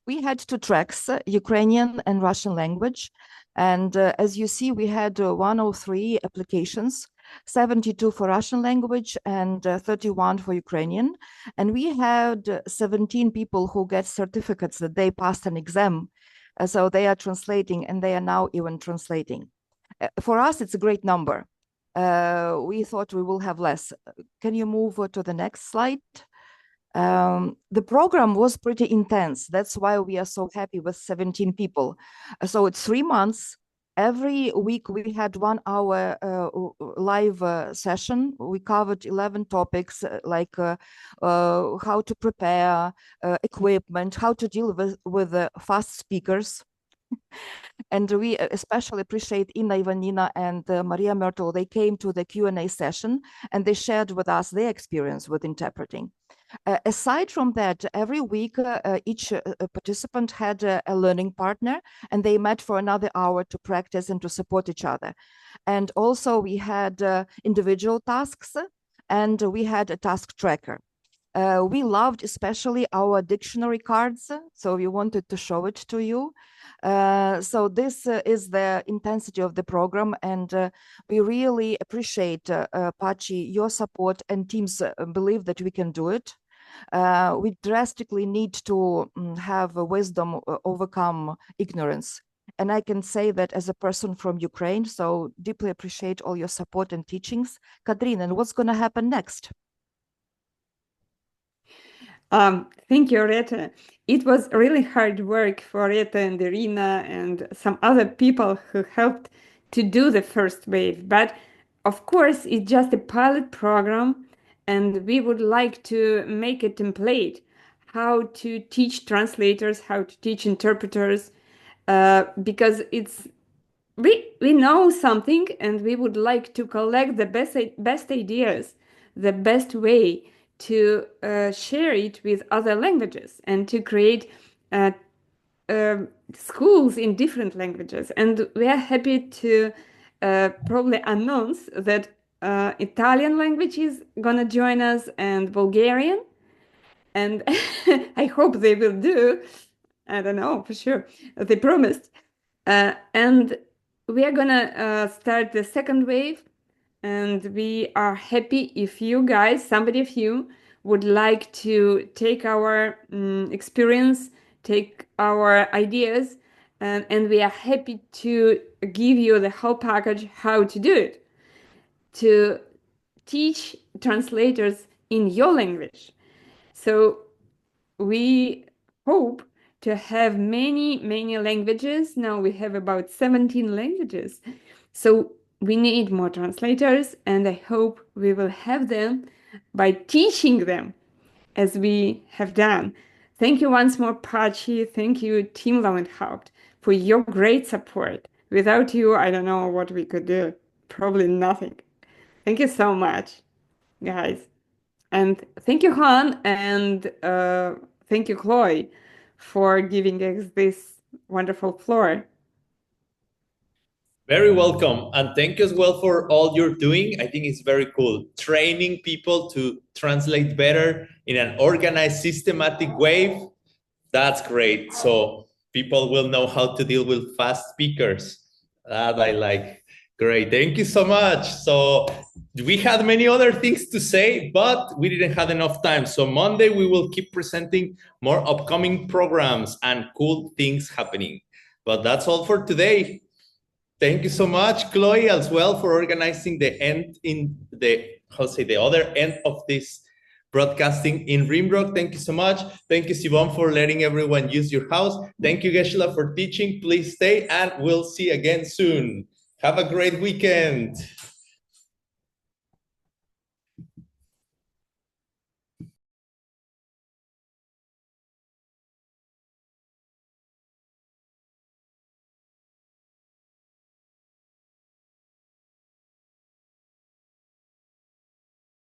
We had 2 tracks, Ukrainian and Russian language. And as you see, we had 103 applications, 72 for Russian language and 31 for Ukrainian. And we had 17 people who get certificates that they passed an exam. So they are translating, and they are now even translating. For us, it's a great number. We thought we will have less. Can you move to the next slide? The program was pretty intense. That's why we are so happy with 17 people. So it's 3 months. Every week we had 1 hour live session. We covered 11 topics like how to prepare, equipment, how to deal with fast speakers. And we especially appreciate Inna Ivanina and Maria Myrtle. They came to the Q&A session and they shared with us their experience with interpreting. Aside from that, every week, each participant had a learning partner, and they met for another hour to practice and to support each other. And also we had individual tasks, and we had a task tracker. We loved especially our dictionary cards, so we wanted to show it to you. So this is the intensity of the program, and we really appreciate, Pachi, your support, and teams believe that we can do it. We drastically need to have wisdom overcome ignorance. And I can say that as a person from Ukraine, so deeply appreciate all your support and teachings. Katrina, and what's going to happen next? Thank you, Areta. It was really hard work for Areta and Irina and some other people who helped to do the first wave. But of course, it's just a pilot program, and we would like to make a template how to teach translators, how to teach interpreters, because we know something, and we would like to collect the best ideas, the best way to share it with other languages, and to create schools in different languages. And we are happy to probably announce that Italian language is gonna join us, and Bulgarian, and I hope they will do. I don't know for sure. They promised. And we are gonna start the second wave, and we are happy if you guys, somebody of you, would like to take our experience, take our ideas, and we are happy to give you the whole package how to do it, to teach translators in your language. So we hope to have many languages. Now we have about 17 languages. So we need more translators, and I hope we will have them by teaching them as we have done. Thank you once more, Pachi. Thank you, Team Lowenhaupt, for your great support. Without you, I don't know what we could do. Probably nothing. Thank you so much, guys. And thank you, Han, and thank you, Chloe, for giving us this wonderful floor. Very welcome. And thank you as well for all you're doing. I think it's very cool. Training people to translate better in an organized, systematic way. That's great. So people will know how to deal with fast speakers. That I like. Great. Thank you so much. So we had many other things to say, but we didn't have enough time. So Monday, we will keep presenting more upcoming programs and cool things happening. But that's all for today. Thank you so much, Chloe, as well, for organizing the end in the, the other end of this broadcasting in Rimrock. Thank you so much. Thank you, Siobhan, for letting everyone use your house. Thank you, Geshe, for teaching. Please stay, and we'll see you again soon. Have a great weekend.